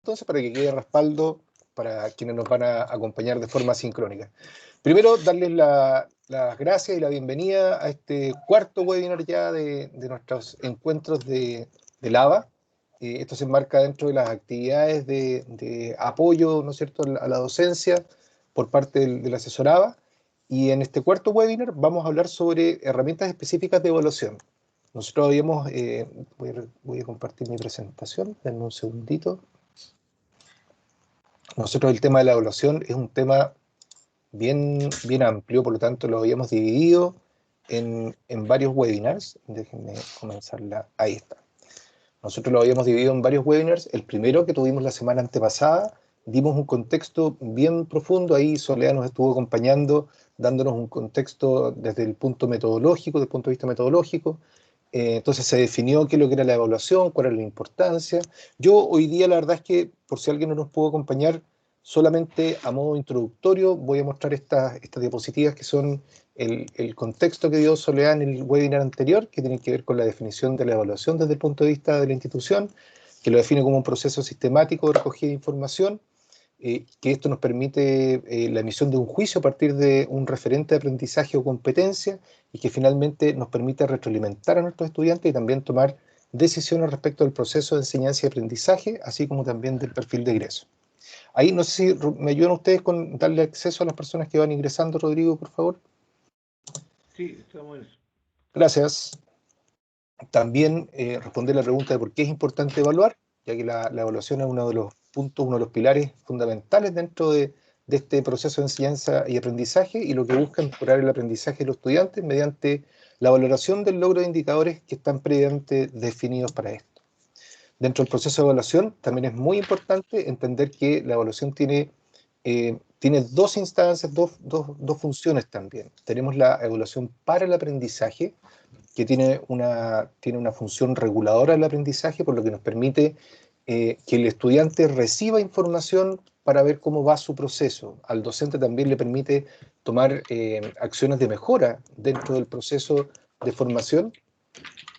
entonces para que quede respaldo para quienes nos van a acompañar de forma sincrónica. Primero, darles las gracias y la bienvenida a este cuarto webinar ya de nuestros encuentros de LAVA. Esto se enmarca dentro de las actividades de apoyo, ¿no es cierto?, a la docencia por parte del asesorado. Y en este cuarto webinar vamos a hablar sobre herramientas específicas de evaluación. Nosotros habíamos, voy a compartir mi presentación, denme un segundito. Nosotros el tema de la evaluación es un tema bien amplio, por lo tanto lo habíamos dividido en varios webinars. Déjenme comenzarla, ahí está. Nosotros lo habíamos dividido en varios webinars. El primero que tuvimos la semana antepasada, dimos un contexto bien profundo, ahí Soledad nos estuvo acompañando, dándonos un contexto desde el punto metodológico, desde el punto de vista metodológico. Entonces se definió qué es lo que era la evaluación, cuál era la importancia. Yo hoy día la verdad es que, por si alguien no nos pudo acompañar, solamente a modo introductorio voy a mostrar estas diapositivas que son el contexto que dio Soledad en el webinar anterior, que tiene que ver con la definición de la evaluación desde el punto de vista de la institución, que lo define como un proceso sistemático de recogida de información, que esto nos permite la emisión de un juicio a partir de un referente de aprendizaje o competencia, y que finalmente nos permite retroalimentar a nuestros estudiantes y también tomar decisiones respecto al proceso de enseñanza y aprendizaje, así como también del perfil de egreso. Ahí no sé si me ayudan ustedes con darle acceso a las personas que van ingresando, Rodrigo, por favor. Sí, estamos en eso. Gracias. También responder la pregunta de por qué es importante evaluar, ya que la evaluación es uno de los puntos, uno de los pilares fundamentales dentro de este proceso de enseñanza y aprendizaje, y lo que busca es mejorar el aprendizaje de los estudiantes mediante la valoración del logro de indicadores que están previamente definidos para esto. Dentro del proceso de evaluación también es muy importante entender que la evaluación tiene dos instancias, dos funciones también. Tenemos la evaluación para el aprendizaje, que tiene una función reguladora del aprendizaje, por lo que nos permite que el estudiante reciba información para ver cómo va su proceso. Al docente también le permite tomar acciones de mejora dentro del proceso de formación.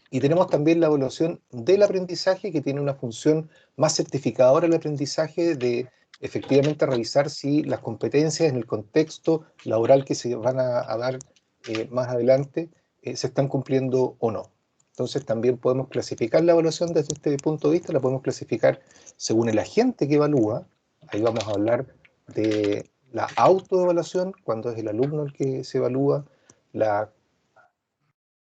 Y tenemos también la evaluación del aprendizaje, que tiene una función más certificadora del aprendizaje, de efectivamente revisar si las competencias en el contexto laboral que se van a dar más adelante se están cumpliendo o no. Entonces también podemos clasificar la evaluación desde este punto de vista, la podemos clasificar según el agente que evalúa. Ahí vamos a hablar de la autoevaluación, cuando es el alumno el que se evalúa, la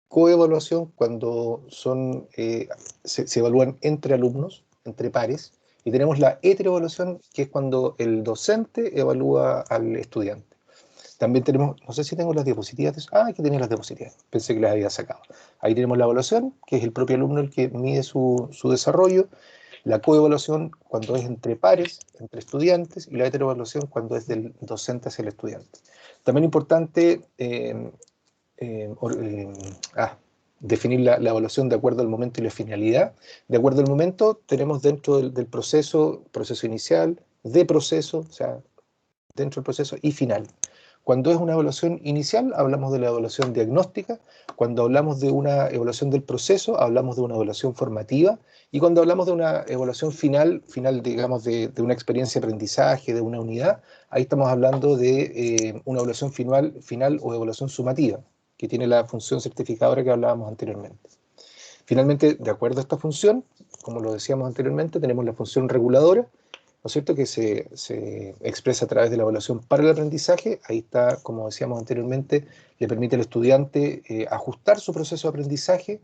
coevaluación, cuando se evalúan entre alumnos, entre pares, y tenemos la heteroevaluación, que es cuando el docente evalúa al estudiante. También tenemos, no sé si tengo las diapositivas de eso. Ah, aquí tenía las diapositivas, pensé que las había sacado. Ahí tenemos la evaluación, que es el propio alumno el que mide su desarrollo, la coevaluación cuando es entre pares, entre estudiantes, y la heteroevaluación cuando es del docente hacia el estudiante. También importante definir la evaluación de acuerdo al momento y la finalidad. De acuerdo al momento, tenemos dentro del proceso inicial, de proceso, o sea, dentro del proceso y final. Cuando es una evaluación inicial, hablamos de la evaluación diagnóstica. Cuando hablamos de una evaluación del proceso, hablamos de una evaluación formativa. Y cuando hablamos de una evaluación final digamos, de una experiencia de aprendizaje, de una unidad, ahí estamos hablando de una evaluación final o evaluación sumativa, que tiene la función certificadora que hablábamos anteriormente. Finalmente, de acuerdo a esta función, como lo decíamos anteriormente, tenemos la función reguladora, ¿no es cierto?, que se expresa a través de la evaluación para el aprendizaje. Ahí está, como decíamos anteriormente, le permite al estudiante ajustar su proceso de aprendizaje,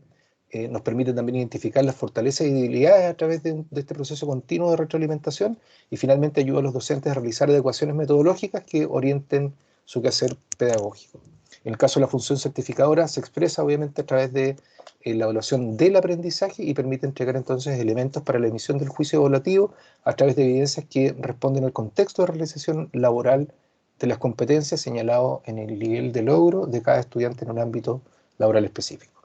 nos permite también identificar las fortalezas y debilidades a través de este proceso continuo de retroalimentación, y finalmente ayuda a los docentes a realizar adecuaciones metodológicas que orienten su quehacer pedagógico. En el caso de la función certificadora, se expresa obviamente a través de la evaluación del aprendizaje y permite entregar entonces elementos para la emisión del juicio evaluativo a través de evidencias que responden al contexto de realización laboral de las competencias señalado en el nivel de logro de cada estudiante en un ámbito laboral específico.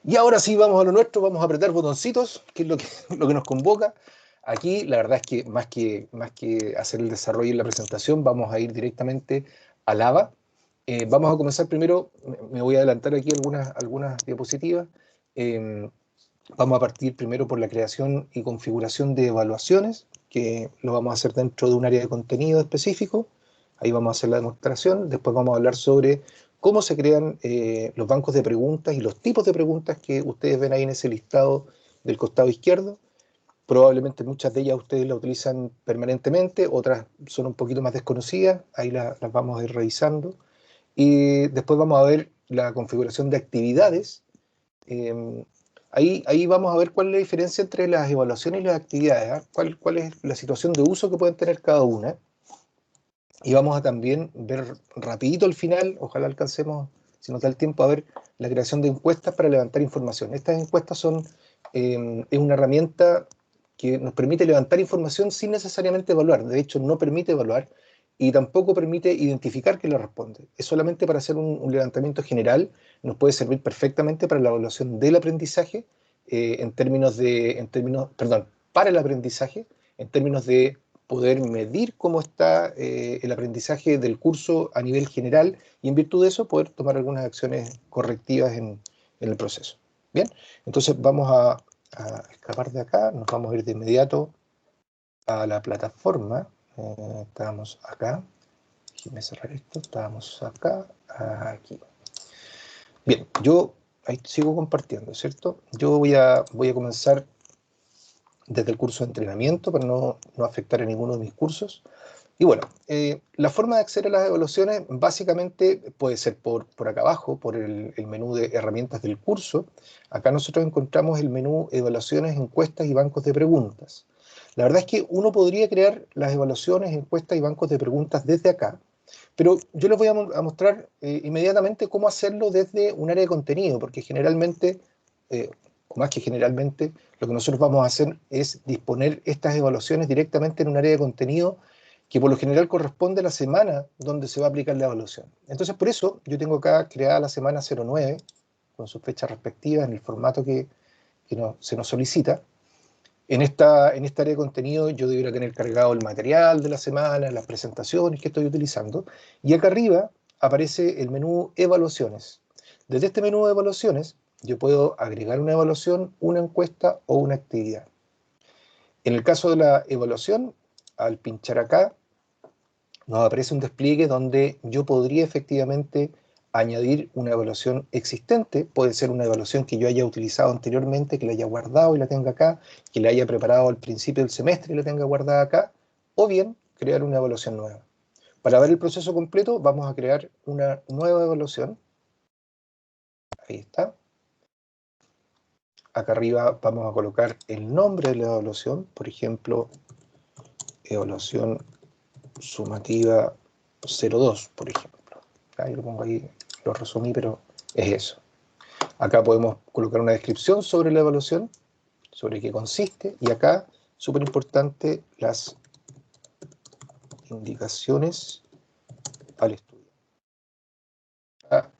Y ahora sí, vamos a lo nuestro, vamos a apretar botoncitos, que es lo que nos convoca. Aquí la verdad es que más que hacer el desarrollo y la presentación, vamos a ir directamente a LAVA. Vamos a comenzar primero, me voy a adelantar aquí algunas diapositivas. Vamos a partir primero por la creación y configuración de evaluaciones, que lo vamos a hacer dentro de un área de contenido específico. Ahí vamos a hacer la demostración. Después vamos a hablar sobre cómo se crean los bancos de preguntas y los tipos de preguntas que ustedes ven ahí en ese listado del costado izquierdo. Probablemente muchas de ellas ustedes las utilizan permanentemente, otras son un poquito más desconocidas, ahí las vamos a ir revisando. Y después vamos a ver la configuración de actividades. Ahí vamos a ver cuál es la diferencia entre las evaluaciones y las actividades, ¿eh? Cuál es la situación de uso que pueden tener cada una. Y vamos a también ver rapidito al final, ojalá alcancemos, si nos da el tiempo, a ver la creación de encuestas para levantar información. Estas encuestas es una herramienta que nos permite levantar información sin necesariamente evaluar. De hecho, no permite evaluar y tampoco permite identificar quién le responde. Es solamente para hacer un levantamiento general. Nos puede servir perfectamente para la evaluación del aprendizaje, para el aprendizaje, en términos de poder medir cómo está el aprendizaje del curso a nivel general y en virtud de eso poder tomar algunas acciones correctivas en el proceso. Bien, entonces vamos a escapar de acá, nos vamos a ir de inmediato a la plataforma. Estábamos acá, déjenme cerrar esto, estábamos acá, aquí. Bien, yo ahí sigo compartiendo, ¿cierto? Yo voy a comenzar desde el curso de entrenamiento para no afectar a ninguno de mis cursos. Y bueno, la forma de acceder a las evaluaciones básicamente puede ser por acá abajo, por el menú de herramientas del curso. Acá nosotros encontramos el menú evaluaciones, encuestas y bancos de preguntas. La verdad es que uno podría crear las evaluaciones, encuestas y bancos de preguntas desde acá, pero yo les voy a mostrar inmediatamente cómo hacerlo desde un área de contenido, porque generalmente, o más que generalmente, lo que nosotros vamos a hacer es disponer estas evaluaciones directamente en un área de contenido que por lo general corresponde a la semana donde se va a aplicar la evaluación. Entonces, por eso, yo tengo acá creada la semana 09, con sus fechas respectivas, en el formato que se nos solicita. En esta área de contenido yo debería tener cargado el material de la semana, las presentaciones que estoy utilizando, y acá arriba aparece el menú evaluaciones. Desde este menú de evaluaciones yo puedo agregar una evaluación, una encuesta o una actividad. En el caso de la evaluación, al pinchar acá, nos aparece un despliegue donde yo podría efectivamente añadir una evaluación existente. Puede ser una evaluación que yo haya utilizado anteriormente, que la haya guardado y la tenga acá, que la haya preparado al principio del semestre y la tenga guardada acá, o bien crear una evaluación nueva. Para ver el proceso completo, vamos a crear una nueva evaluación. Ahí está. Acá arriba vamos a colocar el nombre de la evaluación, por ejemplo, evaluación sumativa 02, por ejemplo. Ahí lo pongo ahí, lo resumí, pero es eso. Acá podemos colocar una descripción sobre la evaluación, sobre qué consiste, y acá, súper importante, las indicaciones al estudio. Acá,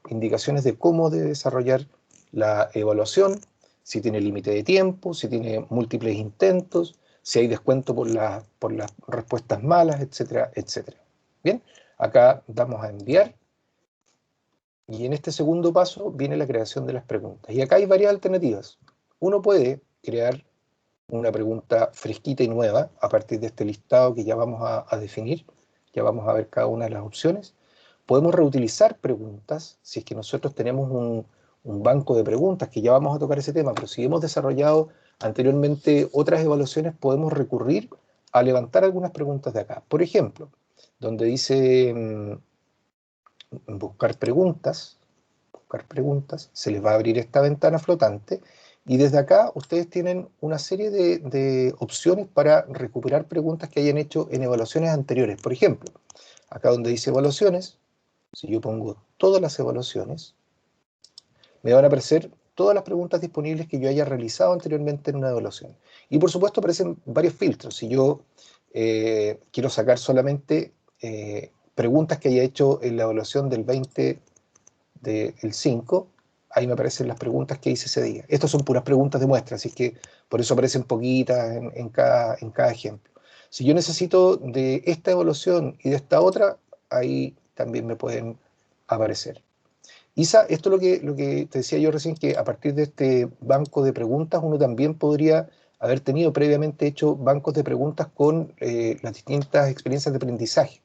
indicaciones de cómo debe desarrollar la evaluación, si tiene límite de tiempo, si tiene múltiples intentos, si hay descuento por las respuestas malas, etcétera, etcétera. Bien, acá damos a enviar. Y en este segundo paso viene la creación de las preguntas. Y acá hay varias alternativas. Uno puede crear una pregunta fresquita y nueva a partir de este listado que ya vamos a definir. Ya vamos a ver cada una de las opciones. Podemos reutilizar preguntas si es que nosotros tenemos un banco de preguntas, que ya vamos a tocar ese tema, pero si hemos desarrollado anteriormente otras evaluaciones, podemos recurrir a levantar algunas preguntas de acá. Por ejemplo, donde dice buscar preguntas, se les va a abrir esta ventana flotante y desde acá ustedes tienen una serie de opciones para recuperar preguntas que hayan hecho en evaluaciones anteriores. Por ejemplo, acá donde dice evaluaciones, si yo pongo todas las evaluaciones, me van a aparecer todas las preguntas disponibles que yo haya realizado anteriormente en una evaluación. Y por supuesto aparecen varios filtros. Si yo quiero sacar solamente preguntas que haya hecho en la evaluación del 20 del 5, ahí me aparecen las preguntas que hice ese día. Estas son puras preguntas de muestra, así que por eso aparecen poquitas en cada ejemplo. Si yo necesito de esta evaluación y de esta otra, ahí también me pueden aparecer. Isa, esto es lo que te decía yo recién, que a partir de este banco de preguntas uno también podría haber tenido previamente hecho bancos de preguntas con las distintas experiencias de aprendizaje.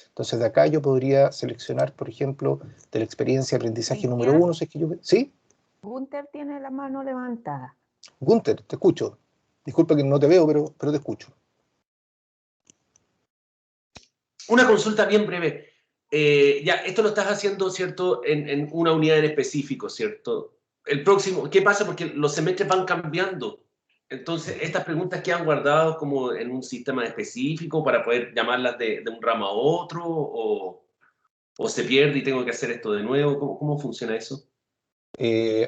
Entonces, de acá yo podría seleccionar, por ejemplo, de la experiencia de aprendizaje número 1, si es que yo... ¿Sí? Gunther tiene la mano levantada. Gunther, te escucho. Disculpa que no te veo, pero te escucho. Una consulta bien breve. Ya, esto lo estás haciendo, ¿cierto?, en una unidad en específico, ¿cierto? El próximo, ¿qué pasa? Porque los semestres van cambiando. Entonces, estas preguntas quedan guardadas como en un sistema específico para poder llamarlas de un ramo a otro, o se pierde y tengo que hacer esto de nuevo. ¿Cómo funciona eso?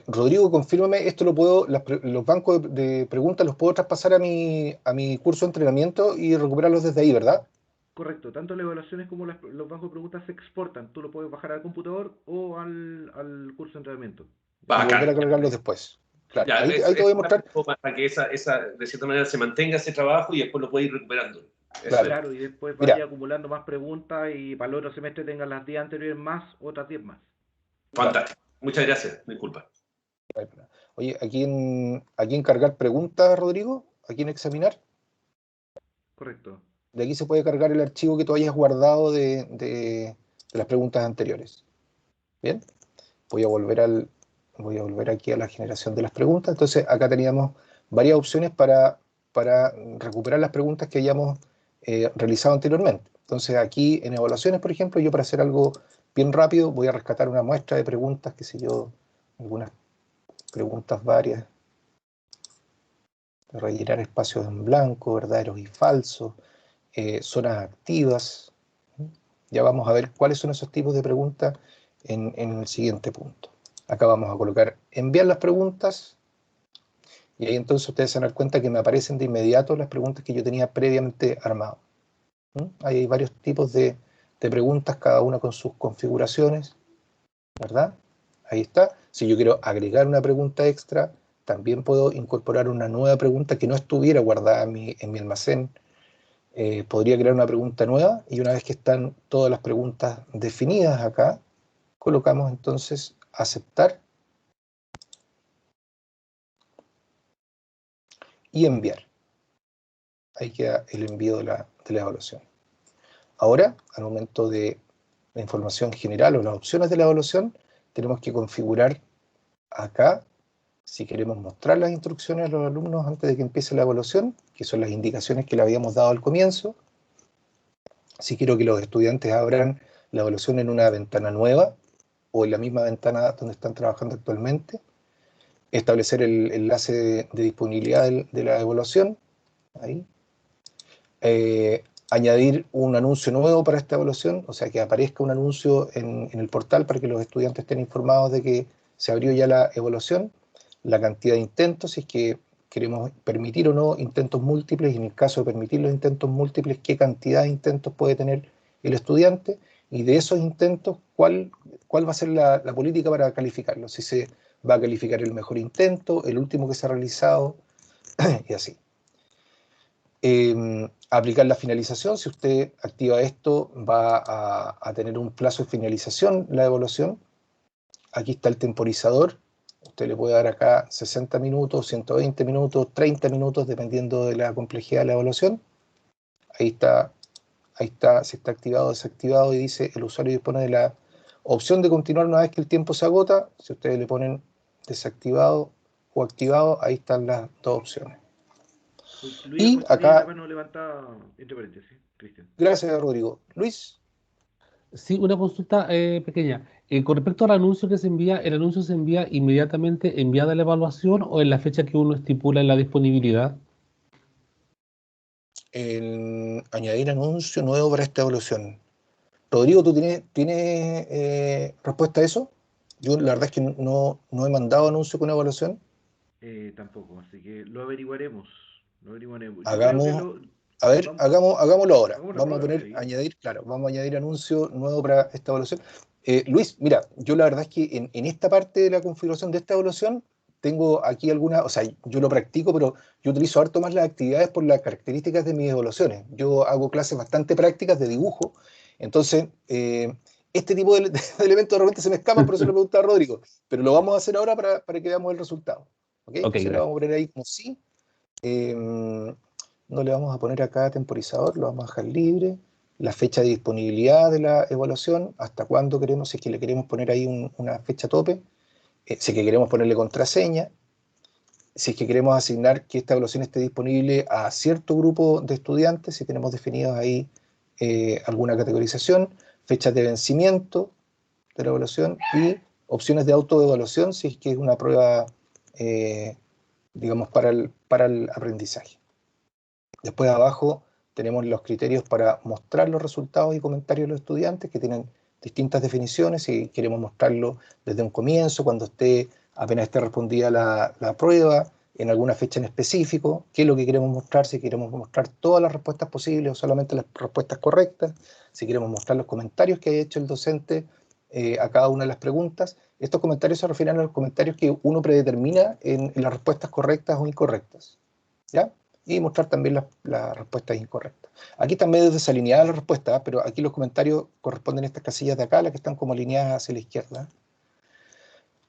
Rodrigo, confírmame, esto lo puedo, los bancos de preguntas los puedo traspasar a mi curso de entrenamiento y recuperarlos desde ahí, ¿verdad? Correcto, tanto las evaluaciones como los bancos de preguntas se exportan. Tú lo puedes bajar al computador o al curso de entrenamiento. Y volver a Bacán. cargarlos después. Claro, Ya, ahí te voy a mostrar. para que de cierta manera se mantenga ese trabajo y después lo puedes ir recuperando. Claro. Claro, y después Mira. vaya acumulando más preguntas y para el otro semestre tengan las 10 anteriores más, otras 10 más. Fantástico. Muchas gracias. Disculpa. Oye, aquí en cargar preguntas, Rodrigo, aquí en examinar, Correcto. de aquí se puede cargar el archivo que tú hayas guardado de las preguntas anteriores. Bien, voy a volver aquí a la generación de las preguntas. Entonces, acá teníamos varias opciones para recuperar las preguntas que hayamos realizado anteriormente. Entonces, aquí en evaluaciones, por ejemplo, yo para hacer algo bien rápido voy a rescatar una muestra de preguntas, qué sé yo, algunas preguntas varias, rellenar espacios en blanco, verdaderos y falsos, zonas activas. Ya vamos a ver cuáles son esos tipos de preguntas en el siguiente punto. Acá vamos a colocar enviar las preguntas y ahí entonces ustedes se van a dar cuenta que me aparecen de inmediato las preguntas que yo tenía previamente armado. Ahí hay varios tipos de preguntas, cada una con sus configuraciones, ¿verdad? Ahí está. Si yo quiero agregar una pregunta extra, también puedo incorporar una nueva pregunta que no estuviera guardada en mi almacén. Podría crear una pregunta nueva y una vez que están todas las preguntas definidas acá, colocamos entonces aceptar y enviar. Ahí queda el envío de la evaluación. Ahora, al momento de la información general o las opciones de la evaluación, tenemos que configurar acá, si queremos mostrar las instrucciones a los alumnos antes de que empiece la evaluación, que son las indicaciones que le habíamos dado al comienzo. Si quiero que los estudiantes abran la evaluación en una ventana nueva o en la misma ventana donde están trabajando actualmente, establecer el enlace de disponibilidad de la evaluación, ahí. Añadir un anuncio nuevo para esta evaluación, o sea, que aparezca un anuncio en el portal para que los estudiantes estén informados de que se abrió ya la evaluación, la cantidad de intentos, si es que queremos permitir o no intentos múltiples, y en el caso de permitir los intentos múltiples, qué cantidad de intentos puede tener el estudiante, y de esos intentos, cuál va a ser la política para calificarlo, si se va a calificar el mejor intento, el último que se ha realizado, y así. Aplicar la finalización, si usted activa esto, va a tener un plazo de finalización la evaluación. Aquí está el temporizador. Usted le puede dar acá 60 minutos, 120 minutos, 30 minutos, dependiendo de la complejidad de la evaluación. Ahí está, si está activado o desactivado, y dice el usuario dispone de la opción de continuar una vez que el tiempo se agota. Si ustedes le ponen desactivado o activado, ahí están las dos opciones. Luis, Y acá, la mano levantada entre paréntesis, Cristian. gracias, Rodrigo. Luis. Sí, una consulta pequeña. Con respecto al anuncio que se envía, ¿el anuncio se envía inmediatamente enviada la evaluación o en la fecha que uno estipula en la disponibilidad? Añadir anuncio nuevo para esta evaluación. Rodrigo, ¿tú tienes respuesta a eso? Yo la verdad es que no he mandado anuncio con evaluación. Tampoco, así que lo averiguaremos. Yo creo que Hagámoslo ahora. hagámoslo Vamos a ahora, poner, sí. vamos a añadir anuncio nuevo para esta evaluación. Luis, mira, yo la verdad es que en esta parte de la configuración de esta evaluación tengo aquí algunas, o sea, yo lo practico, pero yo utilizo harto más las actividades por las características de mis evaluaciones. Yo hago clases bastante prácticas de dibujo, entonces este tipo de elementos de repente se me escapan, por eso le preguntaba a Rodrigo, pero lo vamos a hacer ahora para que veamos el resultado. ¿Okay? Ok, Entonces le gracias. vamos a poner ahí como sí. no le vamos a poner acá temporizador, lo vamos a dejar libre. La fecha de disponibilidad de la evaluación, hasta cuándo queremos, si es que le queremos poner ahí una fecha tope, si es que queremos ponerle contraseña, si es que queremos asignar que esta evaluación esté disponible a cierto grupo de estudiantes, si tenemos definidos ahí alguna categorización, fechas de vencimiento de la evaluación y opciones de autoevaluación si es que es una prueba, digamos, para el aprendizaje. Después abajo tenemos los criterios para mostrar los resultados y comentarios de los estudiantes, que tienen distintas definiciones, si queremos mostrarlo desde un comienzo, cuando apenas esté respondida la prueba, en alguna fecha en específico, qué es lo que queremos mostrar, si queremos mostrar todas las respuestas posibles o solamente las respuestas correctas, si queremos mostrar los comentarios que haya hecho el docente a cada una de las preguntas. Estos comentarios se refieren a los comentarios que uno predetermina en las respuestas correctas o incorrectas, ¿ya? Y mostrar también las respuestas incorrectas. Aquí están medio desalineadas las respuestas, pero aquí los comentarios corresponden a estas casillas de acá, las que están como alineadas hacia la izquierda.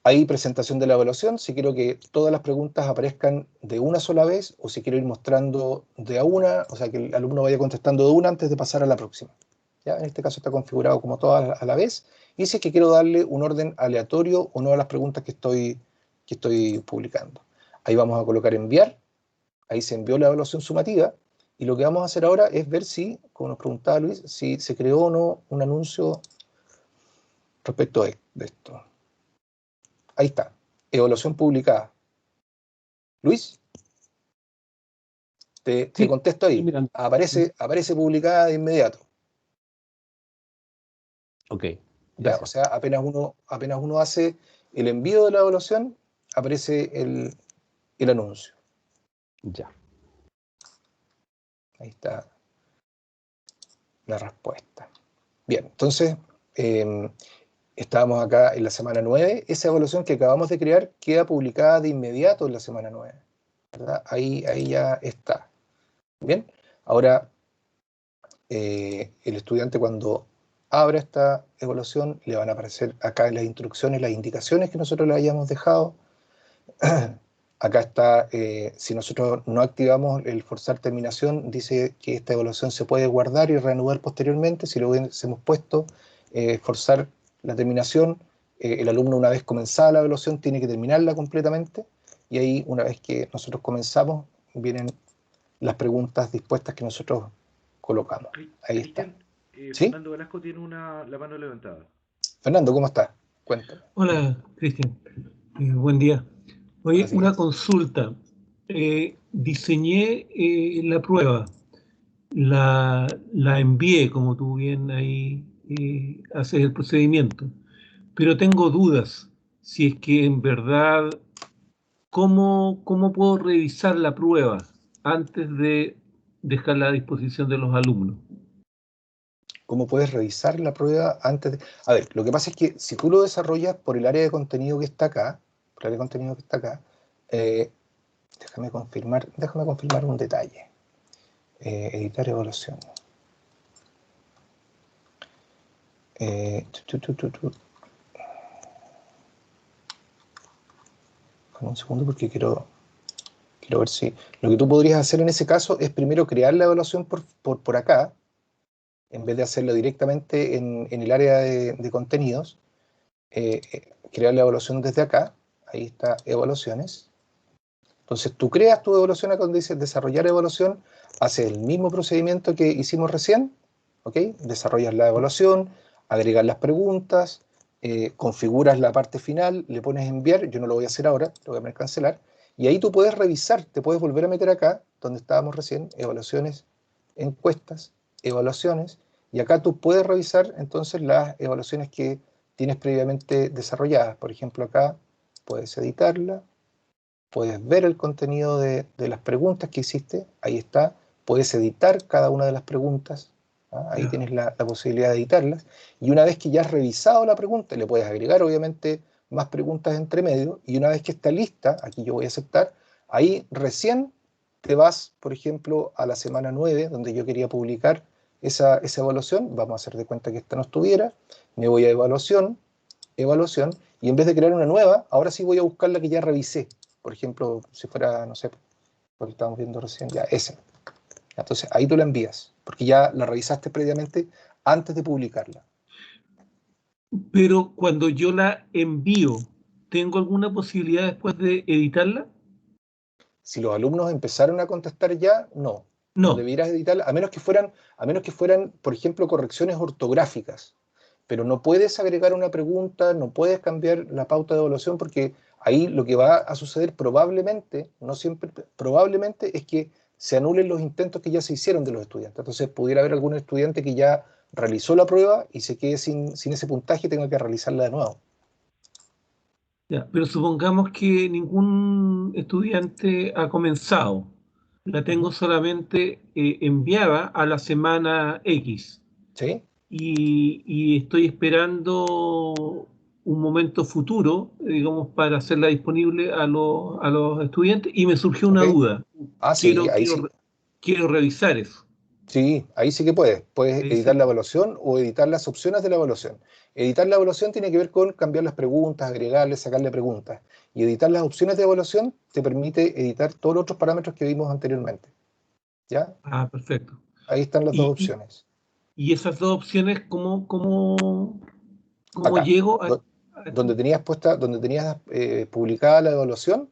Ahí presentación de la evaluación, si quiero que todas las preguntas aparezcan de una sola vez, o si quiero ir mostrando de a una, o sea, que el alumno vaya contestando de una antes de pasar a la próxima. ¿Ya? En este caso está configurado como todas a la vez, y si es que quiero darle un orden aleatorio o no a las preguntas que estoy publicando. Ahí vamos a colocar enviar. Ahí se envió la evaluación sumativa, y lo que vamos a hacer ahora es ver si, como nos preguntaba Luis, si se creó o no un anuncio respecto de esto. Ahí está, evaluación publicada. Luis, te contesto ahí. Aparece publicada de inmediato. Ok. ¿Ya? O sea, apenas uno hace el envío de la evaluación, aparece el anuncio. Ya. Ahí está la respuesta. Bien, entonces, estábamos acá en la semana 9. Esa evaluación que acabamos de crear queda publicada de inmediato en la semana 9. ¿Verdad? Ahí ya está. Bien, ahora el estudiante cuando abra esta evaluación le van a aparecer acá en las instrucciones, las indicaciones que nosotros le hayamos dejado. Acá está, si nosotros no activamos el forzar terminación, dice que esta evaluación se puede guardar y reanudar posteriormente. Si lo hubiésemos puesto forzar la terminación, el alumno una vez comenzada la evaluación tiene que terminarla completamente, y ahí una vez que nosotros comenzamos vienen las preguntas dispuestas que nosotros colocamos. Ahí está. ¿Sí? Fernando Velasco tiene la mano levantada. Fernando, ¿cómo estás? Cuéntame. Hola, Cristian. Buen día. Oye, una consulta. Diseñé la prueba, la envié, como tú bien ahí haces el procedimiento, pero tengo dudas si es que en verdad, ¿cómo puedo revisar la prueba antes de dejarla a disposición de los alumnos? ¿Cómo puedes revisar la prueba antes de...? A ver, lo que pasa es que si tú lo desarrollas por el área de contenido que está acá, déjame confirmar un detalle. Editar evaluación. Un segundo porque quiero ver si... Lo que tú podrías hacer en ese caso es primero crear la evaluación por acá, en vez de hacerlo directamente en el área de contenidos. Crear la evaluación desde acá. Ahí está, evaluaciones. Entonces tú creas tu evaluación acá donde dice desarrollar evaluación, haces el mismo procedimiento que hicimos recién, ¿ok? Desarrollas la evaluación, agregas las preguntas, configuras la parte final, le pones enviar, yo no lo voy a hacer ahora, lo voy a poner cancelar, y ahí tú puedes revisar, te puedes volver a meter acá, donde estábamos recién, evaluaciones, encuestas, evaluaciones, y acá tú puedes revisar entonces las evaluaciones que tienes previamente desarrolladas. Por ejemplo, acá puedes editarla, puedes ver el contenido de las preguntas que hiciste, ahí está, puedes editar cada una de las preguntas, ¿ah? Ahí tienes la posibilidad de editarlas, y una vez que ya has revisado la pregunta, le puedes agregar obviamente más preguntas entre medio, y una vez que está lista, aquí yo voy a aceptar, ahí recién te vas, por ejemplo, a la semana 9, donde yo quería publicar esa evaluación. Vamos a hacer de cuenta que esta no estuviera, me voy a evaluación, y en vez de crear una nueva, ahora sí voy a buscar la que ya revisé. Por ejemplo, si fuera, no sé, Lo que estamos viendo recién, ya, ese. Entonces, ahí tú la envías, porque ya la revisaste previamente antes de publicarla. Pero cuando yo la envío, ¿tengo alguna posibilidad después de editarla? Si los alumnos empezaron a contestar ya, no. No No. debieras editarla, a menos que fueran, por ejemplo, correcciones ortográficas. Pero no puedes agregar una pregunta, no puedes cambiar la pauta de evaluación, porque ahí lo que va a suceder probablemente, no siempre, probablemente es que se anulen los intentos que ya se hicieron de los estudiantes. Entonces pudiera haber algún estudiante que ya realizó la prueba y se quede sin ese puntaje y tenga que realizarla de nuevo. Ya, pero supongamos que ningún estudiante ha comenzado. La tengo solamente enviada a la semana X ¿Sí? y estoy esperando un momento futuro, digamos, para hacerla disponible a los estudiantes y me surgió una ¿Ok? duda. Ah, sí, ahí sí. Quiero revisar eso. Sí, ahí sí que puedes. Puedes editar la Revisar. evaluación o editar las opciones de la evaluación. Editar la evaluación tiene que ver con cambiar las preguntas, agregarle, sacarle preguntas. Y editar las opciones de evaluación te permite editar todos los otros parámetros que vimos anteriormente. ¿Ya? Ah, perfecto. Ahí están las dos Y, y- opciones. y esas dos opciones, ¿cómo Acá, llego a esto? donde tenías publicada la evaluación,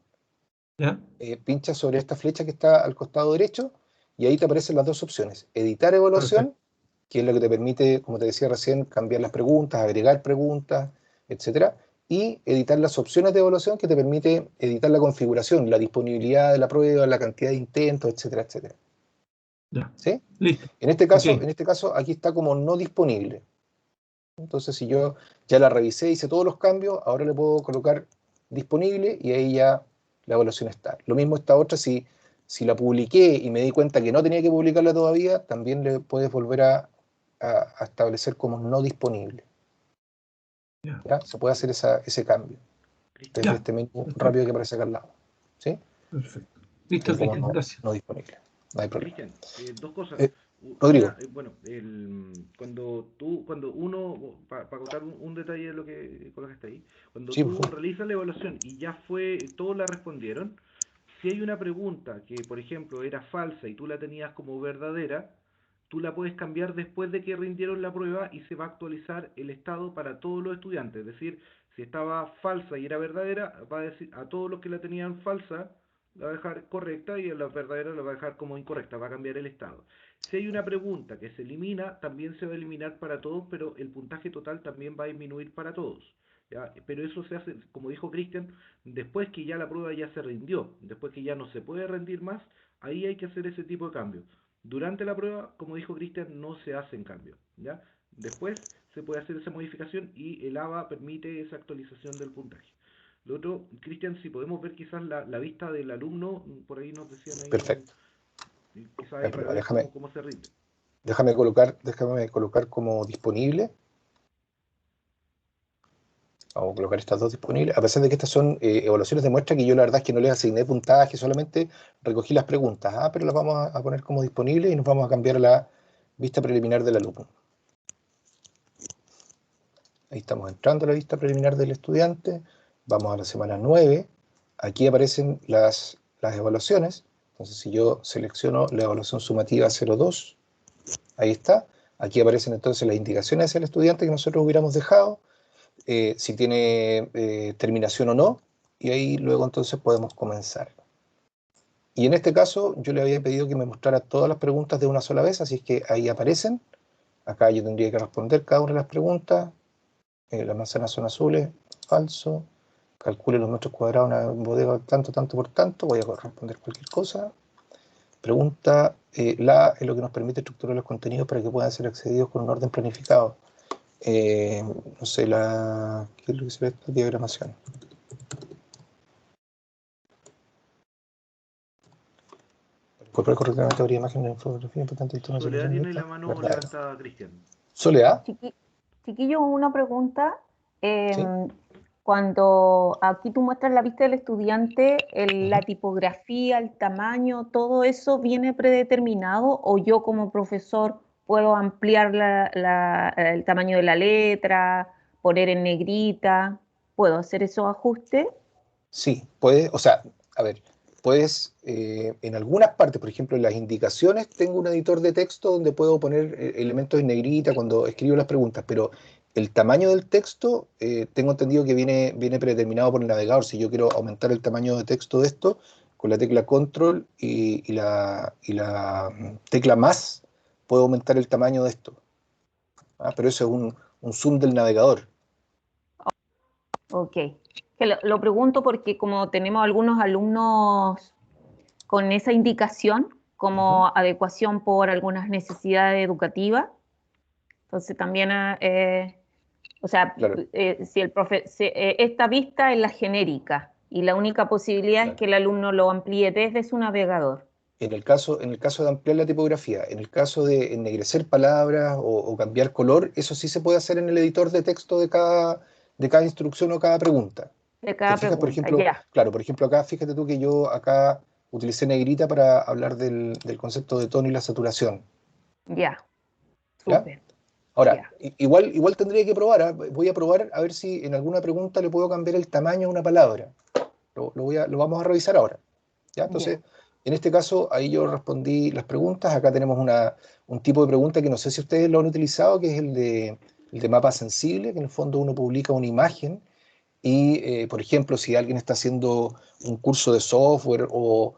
¿Ya? pinchas sobre esta flecha que está al costado derecho y ahí te aparecen las dos opciones. Editar evaluación, Perfecto. que es lo que te permite, como te decía recién, cambiar las preguntas, agregar preguntas, etcétera, y editar las opciones de evaluación, que te permite editar la configuración, la disponibilidad de la prueba, la cantidad de intentos, etcétera, etcétera. Ya. ¿Sí? Listo. En este Ok. caso, aquí está como no disponible. Entonces, si yo ya la revisé, hice todos los cambios, ahora le puedo colocar disponible y ahí ya la evaluación está. Lo mismo esta otra, si la publiqué y me di cuenta que no tenía que publicarla todavía, también le puedes volver a establecer como no disponible. Ya. ¿Ya? Se puede hacer ese cambio desde Ya. este menú Perfecto. rápido que aparece acá al lado. ¿Sí? Perfecto. Listo, Ahí como Cristian. Gracias. no disponible. No hay problema. Cristian, dos cosas. Eh, Rodrigo. Bueno, cuando uno, para acotar un detalle de lo que colocaste ahí, cuando Sí, por tú favor. realizas la evaluación y ya todos la respondieron, si hay una pregunta que, por ejemplo, era falsa y tú la tenías como verdadera, tú la puedes cambiar después de que rindieron la prueba y se va a actualizar el estado para todos los estudiantes. Es decir, si estaba falsa y era verdadera, va a decir a todos los que la tenían falsa, la va a dejar correcta y a la verdadera la va a dejar como incorrecta, va a cambiar el estado. Si hay una pregunta que se elimina, también se va a eliminar para todos, pero el puntaje total también va a disminuir para todos. ¿Ya? Pero eso se hace, como dijo Cristian, después que ya la prueba ya se rindió, después que ya no se puede rendir más, ahí hay que hacer ese tipo de cambios. Durante la prueba, como dijo Cristian, no se hacen cambios. ¿Ya? Después se puede hacer esa modificación y el ABA permite esa actualización del puntaje. Lo otro, Cristian, si podemos ver quizás la vista del alumno, por ahí nos decían ahí, Perfecto. quizás No ahí hay para problema. ver cómo se rinde. Déjame colocar como disponible. Vamos a colocar estas dos disponibles, a pesar de que estas son evaluaciones de muestra que yo la verdad es que no les asigné puntaje, solamente recogí las preguntas, pero las vamos a poner como disponibles y nos vamos a cambiar a la vista preliminar del alumno. Ahí estamos entrando a la vista preliminar del estudiante, vamos a la semana 9, aquí aparecen las evaluaciones, entonces si yo selecciono la evaluación sumativa 02, ahí está, aquí aparecen entonces las indicaciones hacia el estudiante que nosotros hubiéramos dejado, si tiene terminación o no, y ahí luego entonces podemos comenzar. Y en este caso yo le había pedido que me mostrara todas las preguntas de una sola vez, así es que ahí aparecen. Acá yo tendría que responder cada una de las preguntas. Las manzanas son azules, falso. Calcule los metros cuadrados de una bodega tanto por tanto. Voy a responder cualquier cosa. Pregunta, es lo que nos permite estructurar los contenidos para que puedan ser accedidos con un orden planificado. No sé, ¿qué es lo que se ve esta diagramación? Incorporar correctamente teoría de imagen en fotografía, importante el tono de Soledad solución tiene la neta, mano verdadero. levantada, Cristian. Soledad, Chiquillo, una pregunta. ¿sí? Cuando aquí tú muestras la vista del estudiante, la tipografía, el tamaño, ¿todo eso viene predeterminado o yo como profesor puedo ampliar el tamaño de la letra, poner en negrita? ¿Puedo hacer esos ajustes? Sí, puede, o sea, a ver, puedes, en algunas partes, por ejemplo, en las indicaciones, tengo un editor de texto donde puedo poner elementos en negrita cuando escribo las preguntas, pero el tamaño del texto, tengo entendido que viene predeterminado por el navegador. Si yo quiero aumentar el tamaño de texto de esto, con la tecla Control y la tecla más, puedo aumentar el tamaño de esto. Pero eso es un zoom del navegador. Ok. Que lo pregunto porque como tenemos algunos alumnos con esa indicación, como adecuación por algunas necesidades educativas, entonces también, o sea, Claro. si esta vista es la genérica y la única posibilidad es que el alumno lo amplíe desde su navegador. En el caso de ampliar la tipografía, en el caso de ennegrecer palabras o cambiar color, eso sí se puede hacer en el editor de texto de cada instrucción o cada pregunta. De ¿Te cada fijas, por pregunta, ejemplo? ya. Claro, por ejemplo, acá, fíjate tú que yo acá utilicé negrita para hablar del concepto de tono y la saturación. Ya, ¿Ya? súper. Ahora, Ya. igual tendría que probar, ¿ah? Voy a probar a ver si en alguna pregunta le puedo cambiar el tamaño a una palabra. Lo vamos a revisar ahora. ¿Ya? Entonces, en este caso, ahí yo respondí las preguntas. Acá tenemos un tipo de pregunta que no sé si ustedes lo han utilizado, que es el de mapa sensible, que en el fondo uno publica una imagen y, por ejemplo, si alguien está haciendo un curso de software o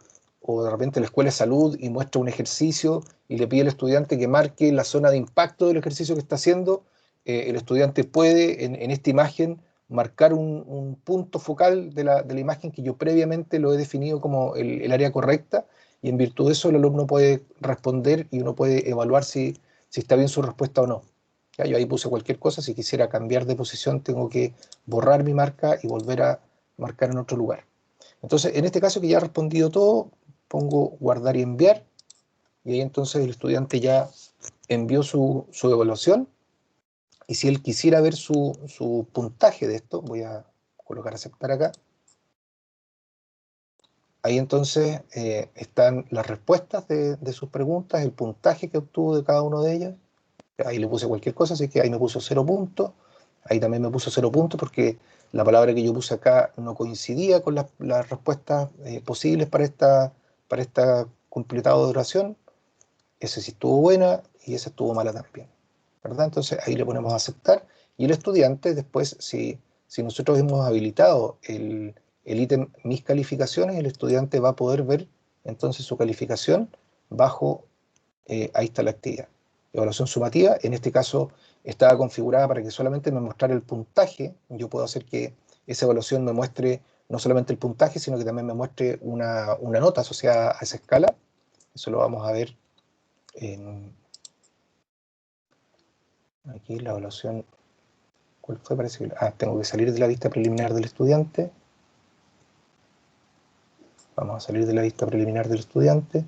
de repente la escuela de salud y muestra un ejercicio y le pide al estudiante que marque la zona de impacto del ejercicio que está haciendo, el estudiante puede en esta imagen marcar un punto focal de la imagen que yo previamente lo he definido como el área correcta, y en virtud de eso el alumno puede responder y uno puede evaluar si está bien su respuesta o no. Ya, yo ahí puse cualquier cosa. Si quisiera cambiar de posición, tengo que borrar mi marca y volver a marcar en otro lugar. Entonces, en este caso que ya he respondido todo, pongo guardar y enviar, y ahí entonces el estudiante ya envió su evaluación. Y si él quisiera ver su puntaje de esto, voy a colocar aceptar acá. Ahí entonces están las respuestas de sus preguntas, el puntaje que obtuvo de cada uno de ellas. Ahí le puse cualquier cosa, así que ahí me puso 0 puntos. Ahí también me puso 0 puntos porque la palabra que yo puse acá no coincidía con las respuestas posibles para esta completado de oración. Esa sí estuvo buena y esa estuvo mala también, ¿verdad? Entonces ahí le ponemos a aceptar, y el estudiante después, si nosotros hemos habilitado el ítem mis calificaciones, el estudiante va a poder ver entonces su calificación bajo, ahí está la actividad. Evaluación sumativa, en este caso estaba configurada para que solamente me mostrara el puntaje. Yo puedo hacer que esa evaluación me muestre no solamente el puntaje, sino que también me muestre una nota asociada a esa escala. Eso lo vamos a ver aquí, la evaluación. ¿Cuál fue? Parece que tengo que salir de la vista preliminar del estudiante. Vamos a salir de la vista preliminar del estudiante.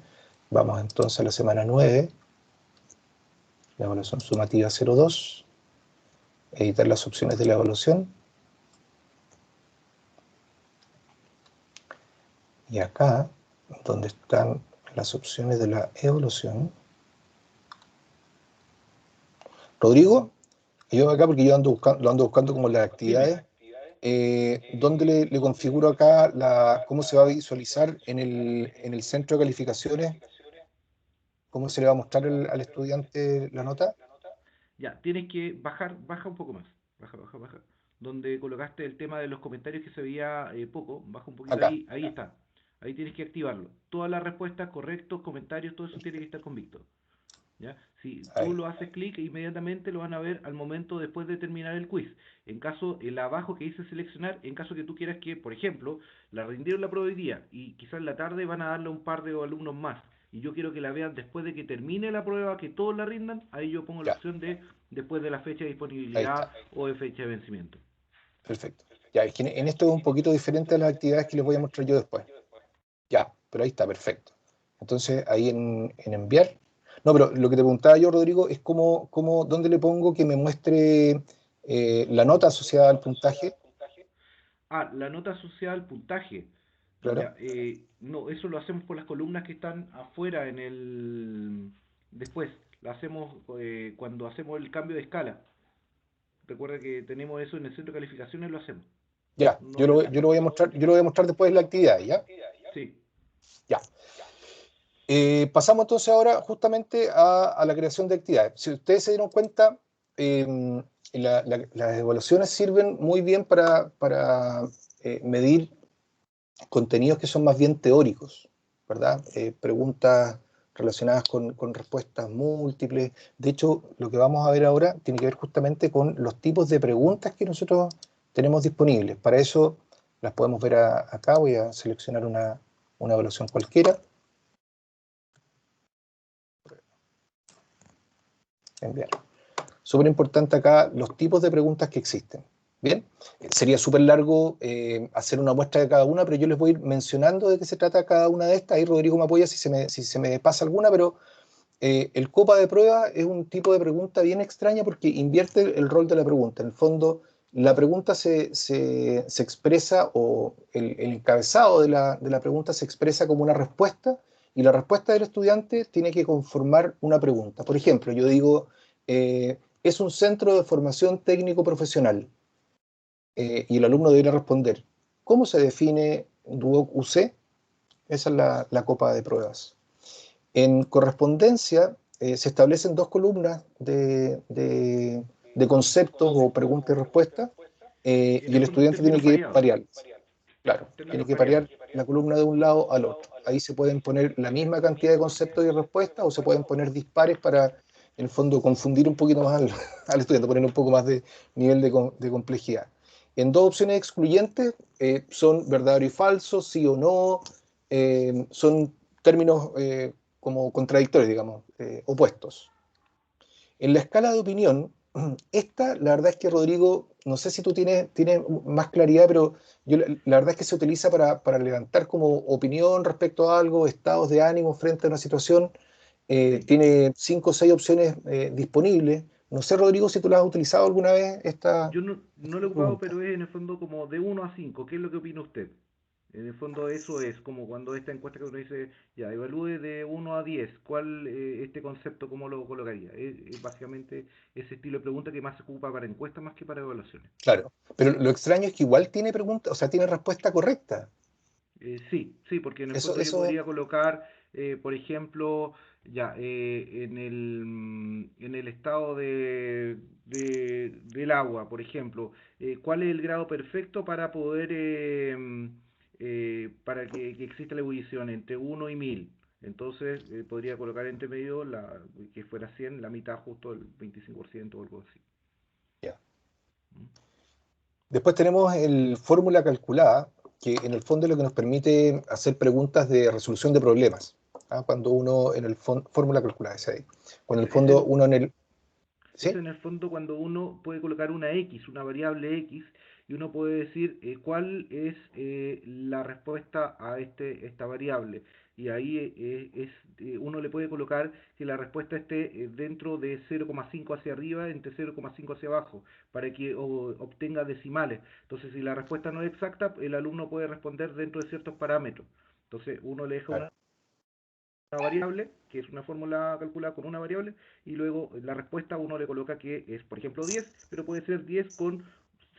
Vamos entonces a la semana 9, la evaluación sumativa 02, editar las opciones de la evaluación. Y acá, donde están las opciones de la evaluación. Rodrigo, yo acá, porque yo lo ando buscando como las actividades, ¿dónde le configuro acá cómo se va a visualizar en el centro de calificaciones? ¿Cómo se le va a mostrar al estudiante la nota? Ya, tienes que baja un poco más. Baja. Donde colocaste el tema de los comentarios que se veía poco, baja un poquito Acá. ahí está. Ahí tienes que activarlo. Todas las respuestas, correctos, comentarios, todo eso tiene que estar convicto. ¿Ya? Si tú Ahí. lo haces clic, inmediatamente lo van a ver al momento después de terminar el quiz. En caso, el abajo que dice seleccionar, en caso que tú quieras que, por ejemplo, la rindieron la prueba hoy día y quizás en la tarde van a darle a un par de alumnos más, y yo quiero que la vean después de que termine la prueba, que todos la rindan, ahí yo pongo la Ya, opción de después de la fecha de ahí disponibilidad está. o de fecha de vencimiento. Perfecto. Ya, es que en esto es un poquito diferente a las actividades que les voy a mostrar yo después. Ya, pero ahí está, perfecto. Entonces, ahí en enviar. No, pero lo que te preguntaba yo, Rodrigo, es dónde le pongo que me muestre la nota asociada al puntaje. La nota asociada al puntaje. Claro. Ya, no, eso lo hacemos por las columnas que están afuera en el... Después, lo hacemos cuando hacemos el cambio de escala. Recuerda que tenemos eso en el centro de calificaciones, lo hacemos. Ya, No yo en lo, la voy- yo pantalla. lo voy a mostrar, yo lo voy a mostrar después en la actividad, ¿ya? Sí. Ya. Pasamos entonces ahora justamente a la creación de actividades. Si ustedes se dieron cuenta, las evaluaciones sirven muy bien para medir contenidos que son más bien teóricos, ¿verdad? Preguntas relacionadas con respuestas múltiples. De hecho, lo que vamos a ver ahora tiene que ver justamente con los tipos de preguntas que nosotros tenemos disponibles. Para eso las podemos ver acá. Voy a seleccionar una evaluación cualquiera. Enviar. Súper importante acá los tipos de preguntas que existen. Bien, sería súper largo hacer una muestra de cada una, pero yo les voy a ir mencionando de qué se trata cada una de estas. Ahí Rodrigo me apoya si se me pasa alguna, pero el copa de prueba es un tipo de pregunta bien extraña porque invierte el rol de la pregunta. En el fondo, la pregunta se expresa, o el encabezado de la pregunta se expresa como una respuesta, y la respuesta del estudiante tiene que conformar una pregunta. Por ejemplo, yo digo, es un centro de formación técnico profesional. Y el alumno debería responder, ¿cómo se define Duoc UC? Esa es la copa de pruebas. En correspondencia se establecen dos columnas de conceptos o preguntas y respuestas, y el estudiante tiene que parear. Claro, tiene que parear la columna de un lado al otro. Ahí se pueden poner la misma cantidad de conceptos y respuestas, o se pueden poner dispares para, en el fondo, confundir un poquito más al estudiante, poner un poco más de nivel de complejidad. En dos opciones excluyentes son verdadero y falso, sí o no, son términos como contradictorios, digamos, opuestos. En la escala de opinión, la verdad es que, Rodrigo, no sé si tú tienes más claridad, pero la verdad es que se utiliza para levantar como opinión respecto a algo, estados de ánimo frente a una situación. Tiene 5 o 6 opciones disponibles. No sé, Rodrigo, si tú la has utilizado alguna vez Yo no lo he ocupado, pero es en el fondo como de 1 a 5. ¿Qué es lo que opina usted? En el fondo eso es como cuando esta encuesta que uno dice, ya, evalúe de 1 a 10, ¿cuál este concepto, cómo lo colocaría? Es básicamente ese estilo de pregunta que más se ocupa para encuestas más que para evaluaciones. Claro, pero lo extraño es que igual tiene pregunta, o sea, tiene respuesta correcta. Sí, porque en el Eso, fondo yo eso, podría colocar, por ejemplo, ya, en el estado del agua, por ejemplo, ¿cuál es el grado perfecto para poder, para que exista la ebullición entre 1 y 1000? Entonces podría colocar entre medio que fuera 100, la mitad justo el 25% o algo así. ya. ¿Mm? Después tenemos el fórmula calculada, que en el fondo es lo que nos permite hacer preguntas de resolución de problemas. ¿Ah? Cuando uno en el fórmula calculada, esa ahí. Cuando en el fondo uno en el... Es ¿Sí? en el fondo cuando uno puede colocar una X, una variable X, y uno puede decir cuál es la respuesta a esta variable. Y ahí uno le puede colocar que la respuesta esté dentro de 0,5 hacia arriba, entre 0,5 hacia abajo, para que obtenga decimales. Entonces, si la respuesta no es exacta, el alumno puede responder dentro de ciertos parámetros. Entonces, uno le deja una variable, que es una fórmula calculada con una variable, y luego la respuesta uno le coloca que es, por ejemplo, 10, pero puede ser 10 con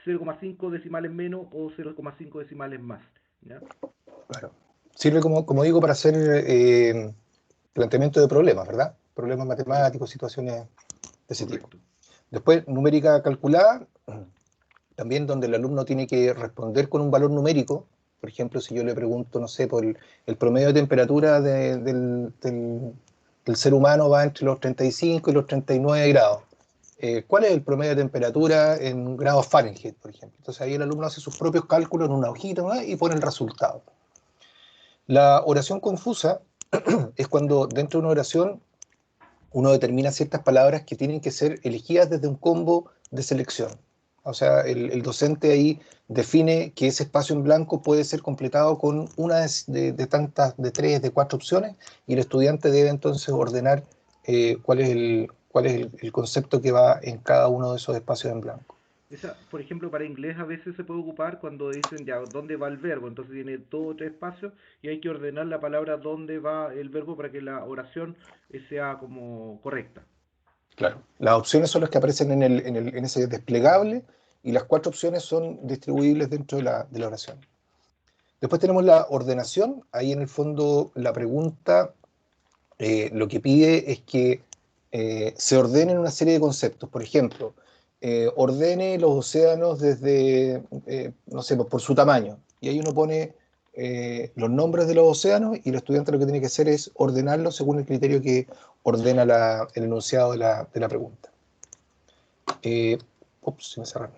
0,5 decimales menos o 0,5 decimales más. ¿Ya? Claro. Sirve, como digo, para hacer planteamiento de problemas, ¿verdad? Problemas Correcto, matemáticos, situaciones de ese tipo. correcto. Después, numérica calculada, también donde el alumno tiene que responder con un valor numérico. Por ejemplo, si yo le pregunto, no sé, por el promedio de temperatura del ser humano va entre los 35 y los 39 grados. ¿Cuál es el promedio de temperatura en grados Fahrenheit, por ejemplo? Entonces ahí el alumno hace sus propios cálculos en una hojita, ¿no? Y pone el resultado. La oración confusa es cuando dentro de una oración uno determina ciertas palabras que tienen que ser elegidas desde un combo de selección. O sea, el docente ahí define que ese espacio en blanco puede ser completado con una de tantas, de 3, de 4 opciones, y el estudiante debe entonces ordenar cuál es el concepto que va en cada uno de esos espacios en blanco. Esa, por ejemplo, para inglés a veces se puede ocupar cuando dicen ya dónde va el verbo, entonces tiene todo o tres espacios y hay que ordenar la palabra dónde va el verbo para que la oración sea como correcta. Claro. Las opciones son las que aparecen en ese desplegable, y las 4 opciones son distribuibles dentro de la oración. Después tenemos la ordenación. Ahí en el fondo la pregunta lo que pide es que se ordenen una serie de conceptos. Por ejemplo, ordene los océanos desde, no sé, por su tamaño. Y ahí uno pone los nombres de los océanos y el estudiante lo que tiene que hacer es ordenarlos según el criterio que ordena el enunciado de la pregunta. Se me cerraron.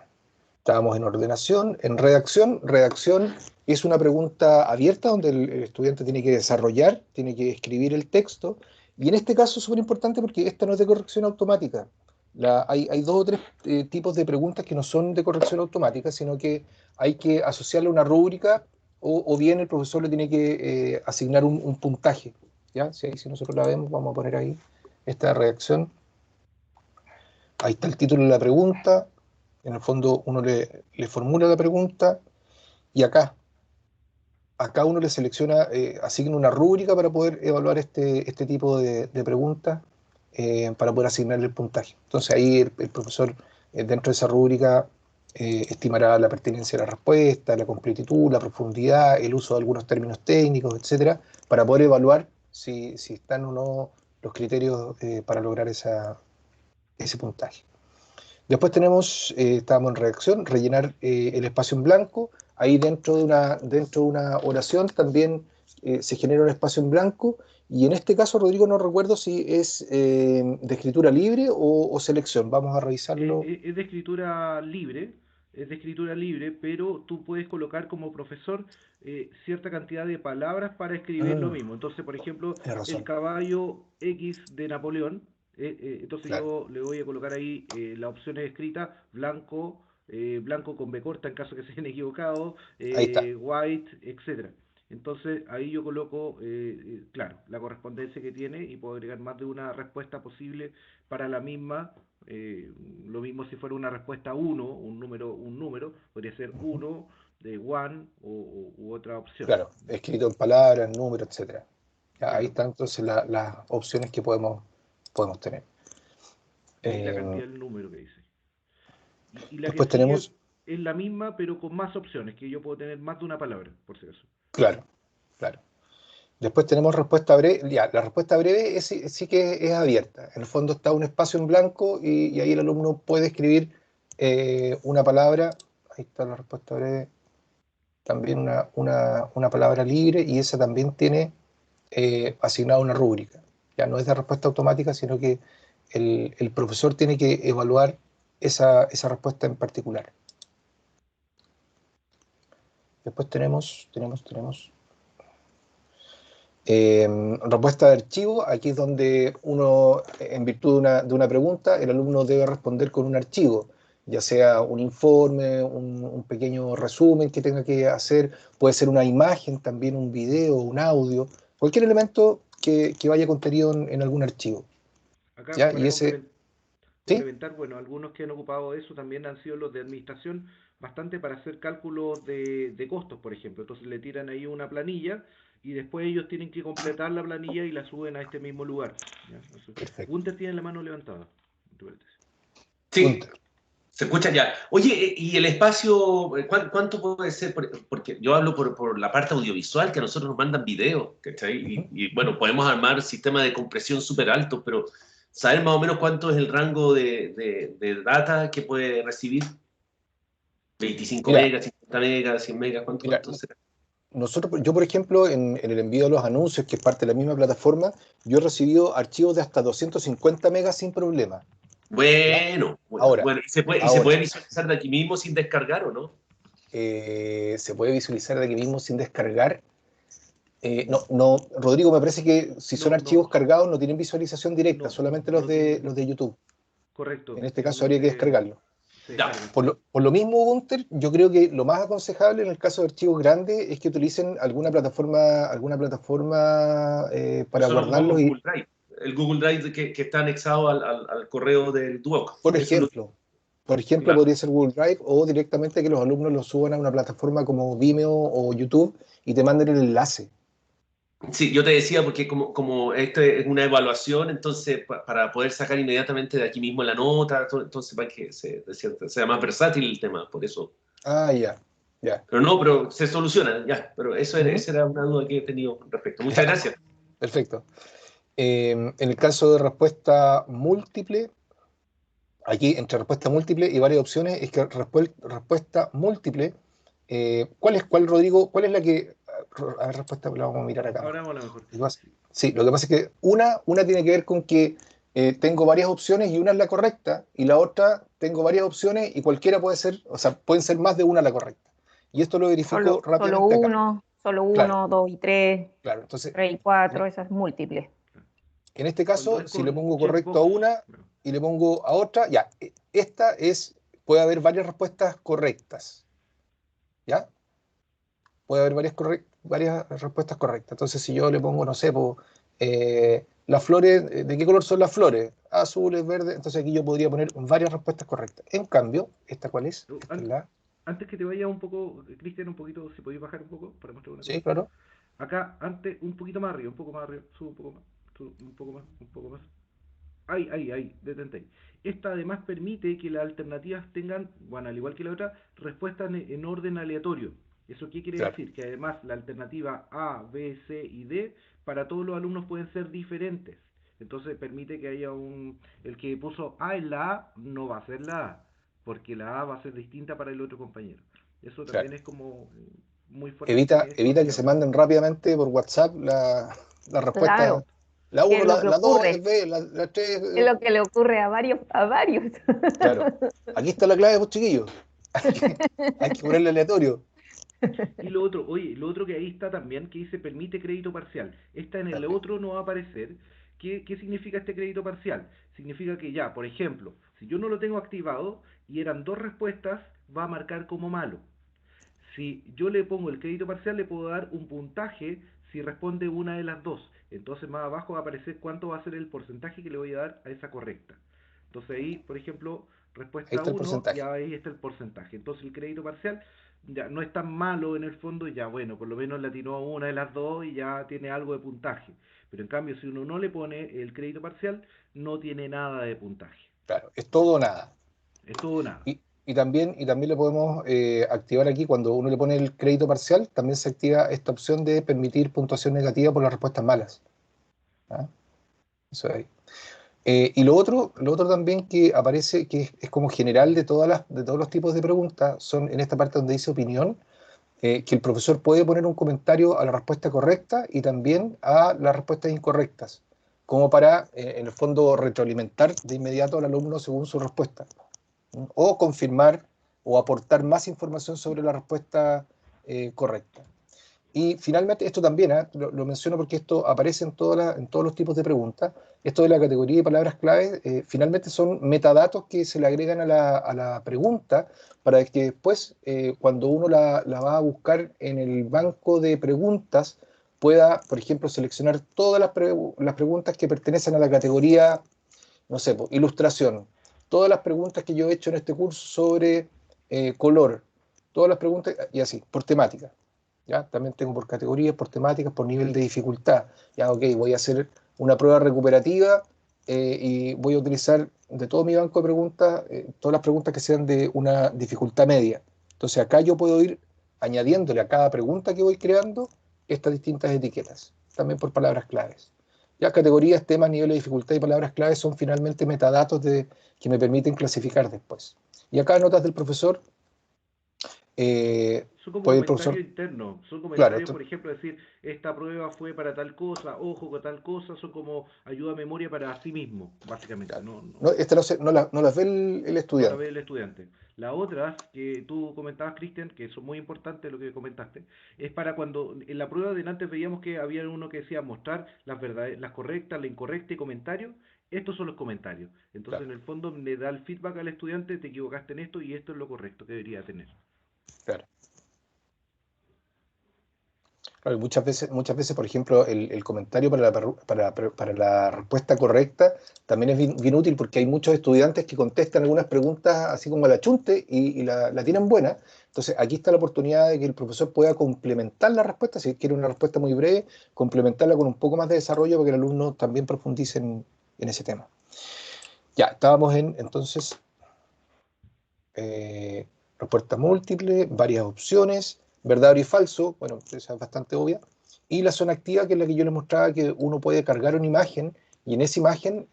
Estábamos en ordenación, en redacción. Redacción es una pregunta abierta donde el estudiante tiene que desarrollar, tiene que escribir el texto. Y en este caso es súper importante porque esta no es de corrección automática. Hay dos o tres tipos de preguntas que no son de corrección automática, sino que hay que asociarle una rúbrica o bien el profesor le tiene que asignar un puntaje. ¿Ya? Si nosotros la vemos, vamos a poner ahí esta redacción. Ahí está el título de la pregunta. En el fondo uno le formula la pregunta y acá uno le selecciona, asigna una rúbrica para poder evaluar este tipo de preguntas, para poder asignarle el puntaje. Entonces ahí el profesor, dentro de esa rúbrica, estimará la pertinencia de la respuesta, la completitud, la profundidad, el uso de algunos términos técnicos, etcétera, para poder evaluar si están o no los criterios para lograr ese puntaje. Después estábamos en redacción, rellenar el espacio en blanco. Ahí dentro de una oración también se genera un espacio en blanco. Y en este caso, Rodrigo, no recuerdo si es de escritura libre o selección. Vamos a revisarlo. Es de escritura libre, pero tú puedes colocar como profesor cierta cantidad de palabras para escribir lo mismo. Entonces, por ejemplo, el caballo X de Napoleón. Entonces Claro. yo le voy a colocar ahí la opción escrita, blanco, blanco con B corta en caso que se hayan equivocado, Ahí está. white, etcétera. Entonces ahí yo coloco, claro, la correspondencia que tiene y puedo agregar más de una respuesta posible para la misma. Lo mismo si fuera una respuesta 1, un número, podría ser 1 de one u otra opción. Claro, escrito en palabras, números, etcétera. Claro. Ahí están entonces las opciones que podemos tener. Y la cantidad del número que dice. Y la Después que sigue tenemos, es la misma, pero con más opciones, que yo puedo tener más de una palabra, por si acaso. claro. Después tenemos respuesta breve. Ya, la respuesta breve sí que es abierta. En el fondo está un espacio en blanco y ahí el alumno puede escribir una palabra. Ahí está la respuesta breve. También una palabra libre y esa también tiene asignada una rúbrica. Ya no es de respuesta automática, sino que el profesor tiene que evaluar esa respuesta en particular. Después tenemos respuesta de archivo. Aquí es donde uno, en virtud de una pregunta, el alumno debe responder con un archivo, ya sea un informe, un pequeño resumen que tenga que hacer, puede ser una imagen, también un video, un audio, cualquier elemento que vaya contenido en algún archivo. Acá, ¿Ya? para Y ese, ¿sí? complementar, bueno, algunos que han ocupado eso también han sido los de administración, bastante para hacer cálculos de costos, por ejemplo. Entonces le tiran ahí una planilla y después ellos tienen que completar la planilla y la suben a este mismo lugar. ¿Ya? Perfecto. Gunter tiene la mano levantada. Sí, Gunter. se escucha ya. Oye, ¿y el espacio, cuánto puede ser? Porque yo hablo por la parte audiovisual, que a nosotros nos mandan videos, ¿cachai? Y bueno, podemos armar sistemas de compresión súper altos, pero ¿saber más o menos cuánto es el rango de data que puede recibir? 25 Mira, megas, 50 megas, 100 megas, ¿cuánto será? yo, por ejemplo, en el envío de los anuncios, que es parte de la misma plataforma, yo he recibido archivos de hasta 250 megas sin problema. Bueno, Ahora, ¿y se puede visualizar de aquí mismo sin descargar o no? se puede visualizar de aquí mismo sin descargar. No, Rodrigo, me parece que si son archivos cargados no tienen visualización directa, solamente los de YouTube. Correcto. En este caso habría que descargarlo. Ya. Por lo mismo, Gunter, yo creo que lo más aconsejable en el caso de archivos grandes es que utilicen alguna plataforma para guardarlos. Google Drive. El Google Drive que está anexado al correo del Duoc. Por ejemplo, Claro. podría ser Google Drive o directamente que los alumnos lo suban a una plataforma como Vimeo o YouTube y te manden el enlace. Sí, yo te decía porque como esto es una evaluación, entonces para poder sacar inmediatamente de aquí mismo la nota, entonces para que sea más versátil el tema, por eso. Ah, ya. Ya. Pero se soluciona, ya. Pero esa era una duda que he tenido al respecto. Muchas gracias. Perfecto. En el caso de respuesta múltiple, aquí entre respuesta múltiple y varias opciones, es que respuesta múltiple, ¿cuál, Rodrigo? ¿Cuál es la que... A ver, respuesta, la vamos a mirar acá. Ahora vamos a la mejor. Sí, lo que pasa es que una tiene que ver con que tengo varias opciones y una es la correcta, y la otra tengo varias opciones y cualquiera puede ser, o sea, pueden ser más de una la correcta. Y esto lo verifico rápidamente acá. Solo Claro, 1, 2 y 3, claro. Entonces, 3 y 4, esas múltiples. en este Cuando caso, es si le con pongo correcto a checkbox, una y le pongo a otra, ya, puede haber varias respuestas correctas, ¿ya? Puede haber varias respuestas correctas. Entonces, si yo le pongo, no sé, las flores, ¿de qué color son las flores? Azules, verdes. Entonces aquí yo podría poner varias respuestas correctas. En cambio, ¿esta cuál es? Esta es la... Antes que te vaya un poco, Cristian, un poquito, si podéis bajar un poco para mostrar una cosa. Sí, claro. Acá, antes, un poquito más arriba, sube un poco más, un poco más. Ahí, detente ahí. Esta además permite que las alternativas tengan, bueno, al igual que la otra, respuestas en orden aleatorio. ¿Eso qué quiere Claro. decir? Que además la alternativa A, B, C y D para todos los alumnos pueden ser diferentes. Entonces permite que haya el que puso A en la A no va a ser la A, porque la A va a ser distinta para el otro compañero. Eso también Claro. es como muy fuerte en Evita esto que del se aula. manden rápidamente por WhatsApp la respuesta. Claro, La ¿qué 1, es lo que la 2, ocurre? el B, la 3. Es lo que le ocurre a varios, a varios. Claro. Aquí está la clave, pues, chiquillos. Hay que ponerle aleatorio. Y lo otro, oye, lo otro que ahí está también, que dice permite crédito parcial. Esta en el También. otro no va a aparecer. ¿Qué significa este crédito parcial? Significa que ya, por ejemplo, si yo no lo tengo activado y eran dos respuestas, va a marcar como malo. Si yo le pongo el crédito parcial, le puedo dar un puntaje si responde una de las dos. Entonces más abajo va a aparecer cuánto va a ser el porcentaje que le voy a dar a esa correcta. Entonces ahí, por ejemplo, Ahí respuesta está el 1, porcentaje. ya ahí está el porcentaje. Entonces el crédito parcial ya no es tan malo en el fondo, ya bueno, por lo menos le atinó a una de las dos y ya tiene algo de puntaje. Pero en cambio, si uno no le pone el crédito parcial, no tiene nada de puntaje. Claro, es todo o nada. Es todo o nada. Y también le podemos activar aquí, cuando uno le pone el crédito parcial, también se activa esta opción de permitir puntuación negativa por las respuestas malas. ¿Ah? Eso ahí. Y lo otro también que aparece, que es como general de todos los tipos de preguntas, son en esta parte donde dice opinión, que el profesor puede poner un comentario a la respuesta correcta y también a las respuestas incorrectas, como para, en el fondo, retroalimentar de inmediato al alumno según su respuesta, ¿no? O confirmar o aportar más información sobre la respuesta correcta. Y finalmente, esto también, lo menciono porque esto aparece en todos los tipos de preguntas. Esto de la categoría de palabras claves, finalmente son metadatos que se le agregan a la pregunta para que después, cuando uno la va a buscar en el banco de preguntas, pueda, por ejemplo, seleccionar todas las preguntas que pertenecen a la categoría, no sé, ilustración. Todas las preguntas que yo he hecho en este curso sobre color. Todas las preguntas, y así, por temática. ¿Ya? También tengo por categorías, por temáticas, por nivel de dificultad. Ya, ok, voy a hacer una prueba recuperativa y voy a utilizar de todo mi banco de preguntas, todas las preguntas que sean de una dificultad media. Entonces acá yo puedo ir añadiéndole a cada pregunta que voy creando estas distintas etiquetas, también por palabras claves. Ya categorías, temas, nivel de dificultad y palabras claves son finalmente metadatos que me permiten clasificar después. Y acá notas del profesor, Son como puede el comentarios profesor, internos, son claro, comentarios, por ejemplo, decir, esta prueba fue para tal cosa, ojo con tal cosa, son como ayuda a memoria para sí mismo, básicamente, claro. No, esta no las ve el no la ve estudiante. el estudiante. Las otras que tú comentabas, Cristian, que son muy importantes lo que comentaste, es para cuando en la prueba de antes veíamos que había uno que decía mostrar las correctas, la incorrecta y comentarios. Estos son los comentarios. Entonces, Claro, en el fondo, le da el feedback al estudiante, te equivocaste en esto y esto es lo correcto que debería tener. claro. Claro, y muchas veces, por ejemplo, el comentario para la respuesta correcta también es bien útil porque hay muchos estudiantes que contestan algunas preguntas así como a la chunte y la tienen buena. Entonces, aquí está la oportunidad de que el profesor pueda complementar la respuesta, si quiere una respuesta muy breve, complementarla con un poco más de desarrollo para que el alumno también profundice en ese tema. Ya, estábamos entonces, respuesta múltiple, varias opciones, verdadero y falso, bueno, esa es bastante obvia, y la zona activa, que es la que yo les mostraba, que uno puede cargar una imagen y en esa imagen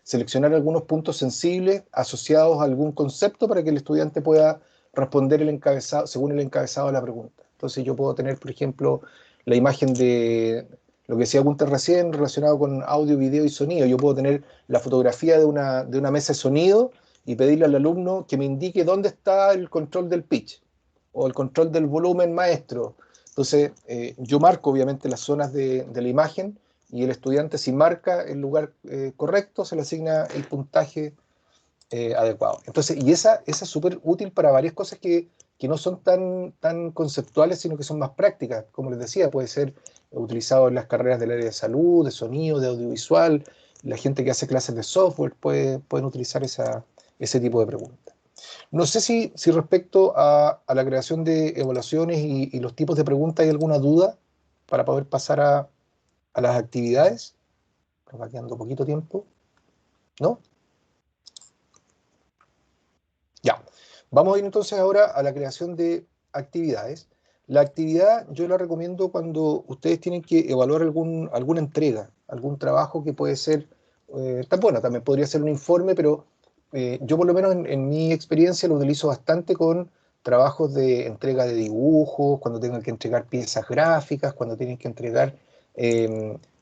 seleccionar algunos puntos sensibles asociados a algún concepto para que el estudiante pueda responder el encabezado, según el encabezado de la pregunta. Entonces yo puedo tener, por ejemplo, la imagen de lo que decía Gunther recién relacionado con audio, video y sonido. Yo puedo tener la fotografía de una mesa de sonido y pedirle al alumno que me indique dónde está el control del pitch o el control del volumen maestro. Entonces, yo marco obviamente las zonas de la imagen y el estudiante, si marca el lugar correcto, se le asigna el puntaje adecuado. Entonces, y esa es súper útil para varias cosas que no son tan conceptuales, sino que son más prácticas. Como les decía, puede ser utilizado en las carreras del área de salud, de sonido, de audiovisual. La gente que hace clases de software pueden utilizar ese tipo de preguntas. No sé si respecto a la creación de evaluaciones y los tipos de preguntas hay alguna duda para poder pasar a las actividades. Nos va quedando poquito tiempo. ¿No? Ya. Vamos a ir entonces ahora a la creación de actividades. La actividad yo la recomiendo cuando ustedes tienen que evaluar alguna entrega, algún trabajo que puede ser, también podría ser un informe, pero yo por lo menos en mi experiencia lo utilizo bastante con trabajos de entrega de dibujos, cuando tengan que entregar piezas gráficas, cuando tienen que entregar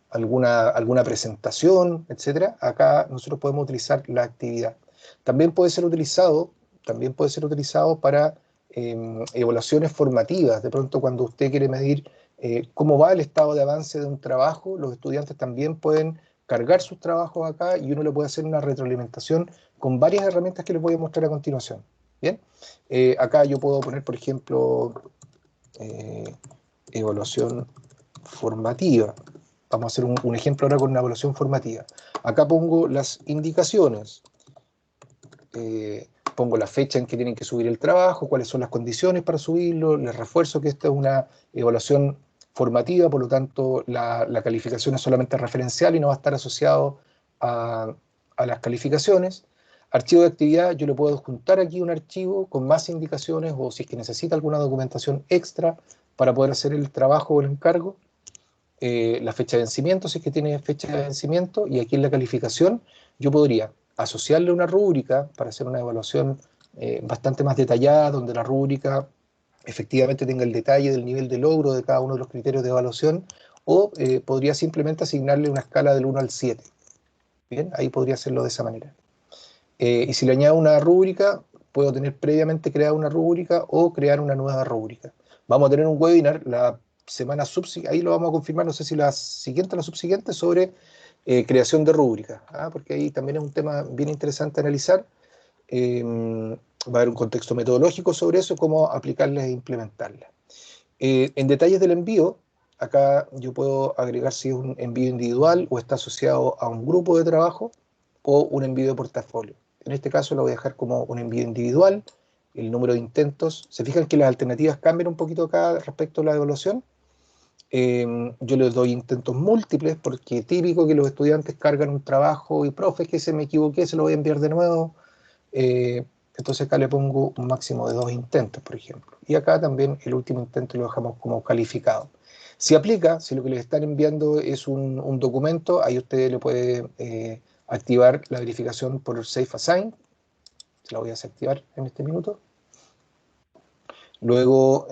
alguna presentación, etc. Acá nosotros podemos utilizar la actividad. También puede ser utilizado para evaluaciones formativas. De pronto, cuando usted quiere medir cómo va el estado de avance de un trabajo, los estudiantes también pueden cargar sus trabajos acá y uno le puede hacer una retroalimentación con varias herramientas que les voy a mostrar a continuación. Bien, acá yo puedo poner, por ejemplo, evaluación formativa. Vamos a hacer un ejemplo ahora con una evaluación formativa. Acá pongo las indicaciones. Pongo la fecha en que tienen que subir el trabajo, cuáles son las condiciones para subirlo, les refuerzo que esta es una evaluación formativa, por lo tanto la calificación es solamente referencial y no va a estar asociado a las calificaciones. Archivo de actividad, yo le puedo adjuntar aquí un archivo con más indicaciones o si es que necesita alguna documentación extra para poder hacer el trabajo o el encargo. La fecha de vencimiento, si es que tiene fecha de vencimiento, y aquí en la calificación yo podría asociarle una rúbrica para hacer una evaluación bastante más detallada, donde la rúbrica efectivamente tenga el detalle del nivel de logro de cada uno de los criterios de evaluación, o podría simplemente asignarle una escala del 1 al 7. Bien, ahí podría hacerlo de esa manera. Y si le añado una rúbrica, puedo tener previamente creada una rúbrica o crear una nueva rúbrica. Vamos a tener un webinar la semana subsiguiente, ahí lo vamos a confirmar, no sé si la siguiente o la subsiguiente, sobre creación de rúbricas, porque ahí también es un tema bien interesante analizar. Va a haber un contexto metodológico sobre eso, cómo aplicarlas e implementarlas. En detalles del envío, acá yo puedo agregar si es un envío individual o está asociado a un grupo de trabajo o un envío de portafolio. En este caso lo voy a dejar como un envío individual, el número de intentos. ¿Se fijan que las alternativas cambian un poquito acá respecto a la evaluación? Yo les doy intentos múltiples porque es típico que los estudiantes cargan un trabajo y profe, que se me equivoqué, se lo voy a enviar de nuevo. Entonces acá le pongo un máximo de 2 intentos, por ejemplo. Y acá también el último intento lo dejamos como calificado. Si aplica, si lo que les están enviando es un documento, ahí usted le puede activar la verificación por Safe Assign. La voy a desactivar en este minuto. Luego,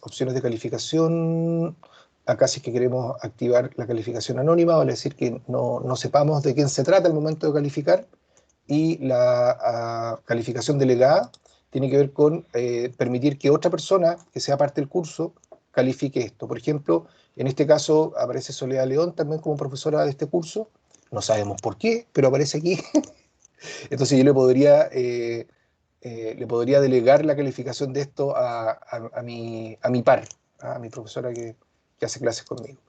opciones de calificación. Acá si es que queremos activar la calificación anónima, vale decir que no sepamos de quién se trata al momento de calificar. Y la calificación delegada tiene que ver con permitir que otra persona que sea parte del curso califique esto. Por ejemplo, en este caso aparece Soledad León también como profesora de este curso. No sabemos por qué, pero aparece aquí. Entonces yo le podría delegar la calificación de esto a mi par, a mi profesora que hace clases conmigo.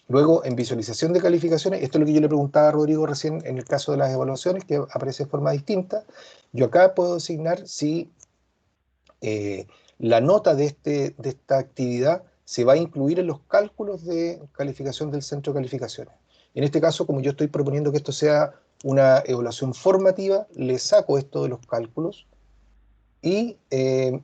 Luego, en visualización de calificaciones, esto es lo que yo le preguntaba a Rodrigo recién en el caso de las evaluaciones, que aparece de forma distinta. Yo acá puedo asignar si la nota de esta actividad se va a incluir en los cálculos de calificación del centro de calificaciones. En este caso, como yo estoy proponiendo que esto sea una evaluación formativa, le saco esto de los cálculos y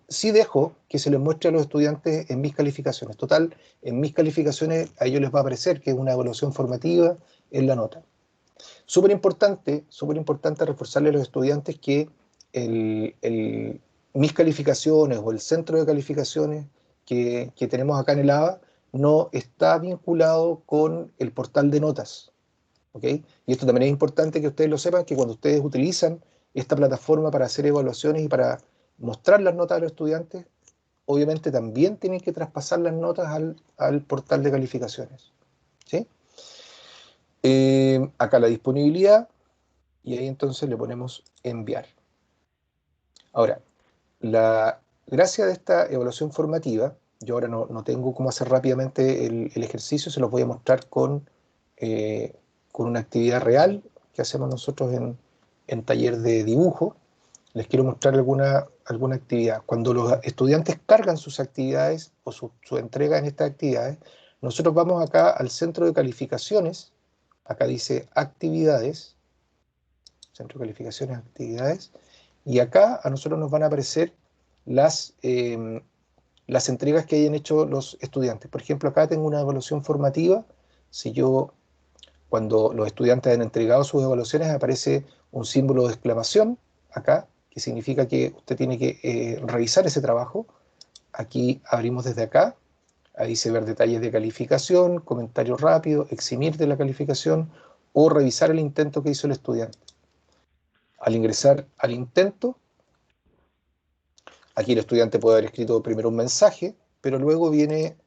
sí dejo que se les muestre a los estudiantes en mis calificaciones. Total, en mis calificaciones a ellos les va a aparecer que es una evaluación formativa en la nota. Súper importante reforzarle a los estudiantes que mis calificaciones o el centro de calificaciones que tenemos acá en el ABA no está vinculado con el portal de notas. ¿Ok? Y esto también es importante que ustedes lo sepan, que cuando ustedes utilizan esta plataforma para hacer evaluaciones y para mostrar las notas a los estudiantes, obviamente también tienen que traspasar las notas al portal de calificaciones. ¿Sí? Acá la disponibilidad, y ahí entonces le ponemos enviar. Ahora, la gracia de esta evaluación formativa, yo ahora no tengo cómo hacer rápidamente el ejercicio, se los voy a mostrar con una actividad real que hacemos nosotros en taller de dibujo. Les quiero mostrar alguna actividad. Cuando los estudiantes cargan sus actividades o su entrega en estas actividades, nosotros vamos acá al centro de calificaciones, acá dice actividades, centro de calificaciones, actividades, y acá a nosotros nos van a aparecer las entregas que hayan hecho los estudiantes. Por ejemplo, acá tengo una evaluación formativa. Cuando los estudiantes han entregado sus evaluaciones, aparece un símbolo de exclamación acá, que significa que usted tiene que revisar ese trabajo. Aquí abrimos desde acá, ahí dice ver detalles de calificación, comentario rápido, eximir de la calificación o revisar el intento que hizo el estudiante. Al ingresar al intento, aquí el estudiante puede haber escrito primero un mensaje, pero luego viene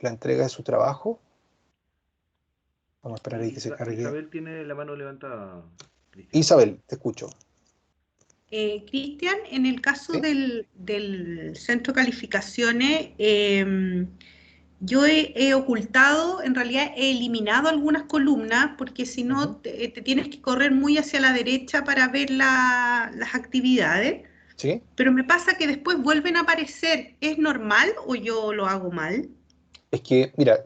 la entrega de su trabajo. Vamos a esperar ahí que se cargue. Isabel tiene la mano levantada. Cristian. Isabel, te escucho. Cristian, en el caso ¿sí? del centro de calificaciones, yo he ocultado, en realidad he eliminado algunas columnas, porque si no te tienes que correr muy hacia la derecha para ver las actividades. ¿Sí? Pero me pasa que después vuelven a aparecer. ¿Es normal o yo lo hago mal? Es que, mira,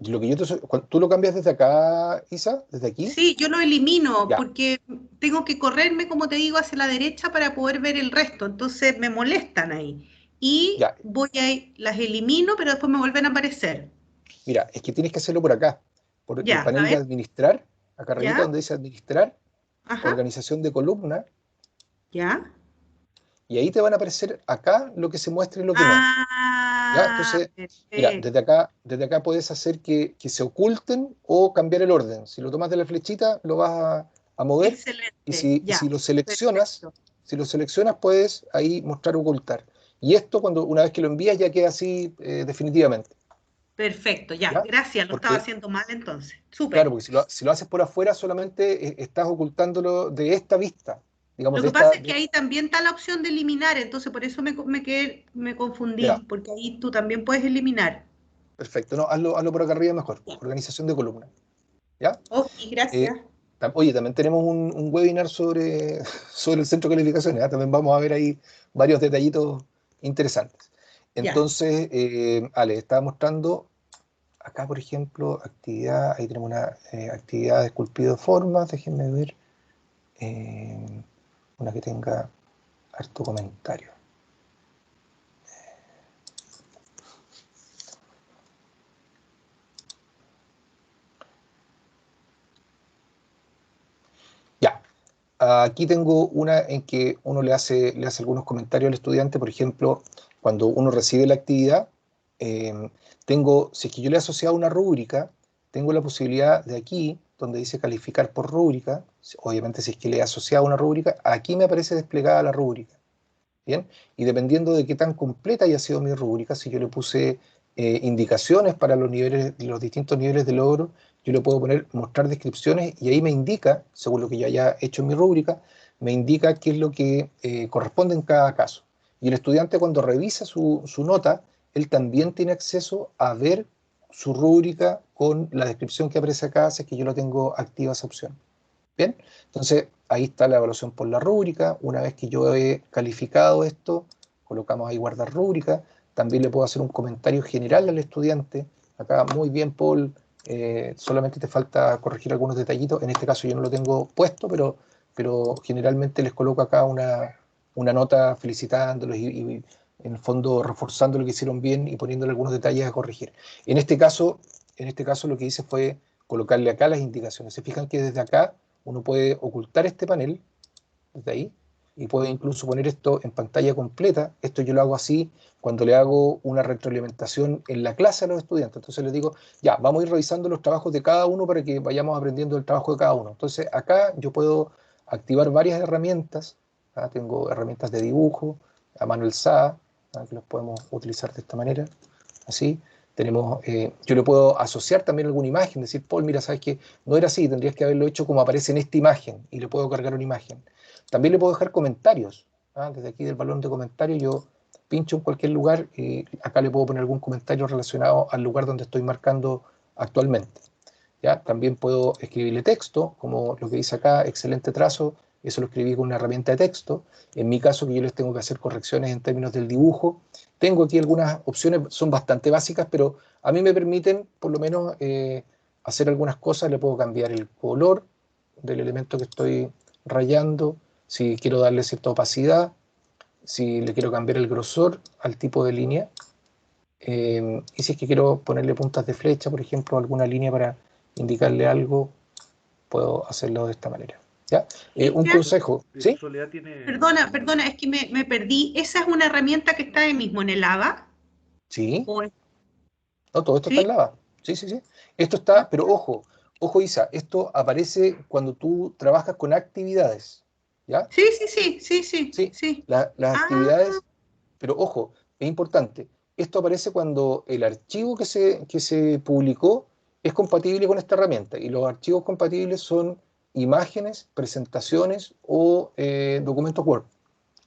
¿tú lo cambias desde acá, Isa? ¿Desde aquí? Sí, yo lo elimino porque tengo que correrme, como te digo, hacia la derecha para poder ver el resto. Entonces me molestan ahí. Y las elimino, pero después me vuelven a aparecer. Mira, es que tienes que hacerlo por acá. Por el panel de administrar, acá arriba donde dice administrar, organización de columna. Ya. Y ahí te van a aparecer acá lo que se muestra y lo que no. ¿Ya? Entonces, mira, desde acá puedes hacer que se oculten o cambiar el orden. Si lo tomas de la flechita, lo vas a mover. Excelente. Y si lo seleccionas, puedes ahí mostrar ocultar. Y esto, una vez que lo envías, ya queda así definitivamente. Perfecto, ¿ya? Gracias, lo estaba haciendo mal entonces. Súper. Claro, porque si lo haces por afuera, solamente estás ocultándolo de esta vista. Digamos, lo que pasa es que ahí también está la opción de eliminar, entonces por eso me confundí, porque ahí tú también puedes eliminar. Perfecto, no, hazlo por acá arriba mejor, organización de columna. ¿Ya? Ok, gracias. Oye, también tenemos un webinar sobre el centro de calificaciones, también vamos a ver ahí varios detallitos interesantes. Entonces, Ale, estaba mostrando acá, por ejemplo, actividad, ahí tenemos una actividad de esculpido de formas, déjenme ver. Una que tenga harto comentario. Ya, aquí tengo una en que uno le hace algunos comentarios al estudiante. Por ejemplo, cuando uno recibe la actividad, si es que yo le he asociado una rúbrica, tengo la posibilidad de aquí, donde dice calificar por rúbrica, obviamente si es que le he asociado una rúbrica, aquí me aparece desplegada la rúbrica. ¿Bien? Y dependiendo de qué tan completa haya sido mi rúbrica, si yo le puse indicaciones para los distintos niveles de logro, yo le puedo mostrar descripciones y ahí me indica, según lo que yo haya hecho en mi rúbrica, me indica qué es lo que corresponde en cada caso. Y el estudiante, cuando revisa su nota, él también tiene acceso a ver su rúbrica con la descripción que aparece acá, si es que yo lo tengo activa esa opción. Bien, entonces ahí está la evaluación por la rúbrica. Una vez que yo he calificado esto, colocamos ahí guardar rúbrica. También le puedo hacer un comentario general al estudiante. Acá, muy bien, Paul, solamente te falta corregir algunos detallitos. En este caso yo no lo tengo puesto, pero generalmente les coloco acá una nota felicitándolos y en el fondo reforzando lo que hicieron bien y poniéndole algunos detalles a corregir. En este caso lo que hice fue colocarle acá las indicaciones. Se fijan que desde acá uno puede ocultar este panel, desde ahí, y puedo incluso poner esto en pantalla completa. Esto yo lo hago así cuando le hago una retroalimentación en la clase a los estudiantes. Entonces les digo, ya, vamos a ir revisando los trabajos de cada uno para que vayamos aprendiendo el trabajo de cada uno. Entonces acá yo puedo activar varias herramientas. Tengo herramientas de dibujo, a mano alzada, que los podemos utilizar de esta manera, así. Yo le puedo asociar también alguna imagen, decir, Paul, mira, sabes que no era así, tendrías que haberlo hecho como aparece en esta imagen, y le puedo cargar una imagen. También le puedo dejar comentarios. Desde aquí del balón de comentarios yo pincho en cualquier lugar y acá le puedo poner algún comentario relacionado al lugar donde estoy marcando actualmente. ¿Ya? También puedo escribirle texto, como lo que dice acá, excelente trazo, eso lo escribí con una herramienta de texto. En mi caso, que yo les tengo que hacer correcciones en términos del dibujo, tengo aquí algunas opciones, son bastante básicas, pero a mí me permiten, por lo menos, hacer algunas cosas. Le puedo cambiar el color del elemento que estoy rayando, si quiero darle cierta opacidad, si le quiero cambiar el grosor al tipo de línea, y si es que quiero ponerle puntas de flecha, por ejemplo, alguna línea para indicarle algo, puedo hacerlo de esta manera. ¿Ya? Un consejo, ¿sí? Soledad tiene... Perdona, es que me perdí. ¿Esa es una herramienta que está ahí mismo en el ABA? Sí. ¿O es... No, todo esto ¿Sí? está en Lava. Sí. Esto está, pero ojo, Isa, esto aparece cuando tú trabajas con actividades, ¿ya? Sí. Sí, las actividades, pero ojo, es importante, esto aparece cuando el archivo que se publicó es compatible con esta herramienta, y los archivos compatibles son imágenes, presentaciones o documentos Word.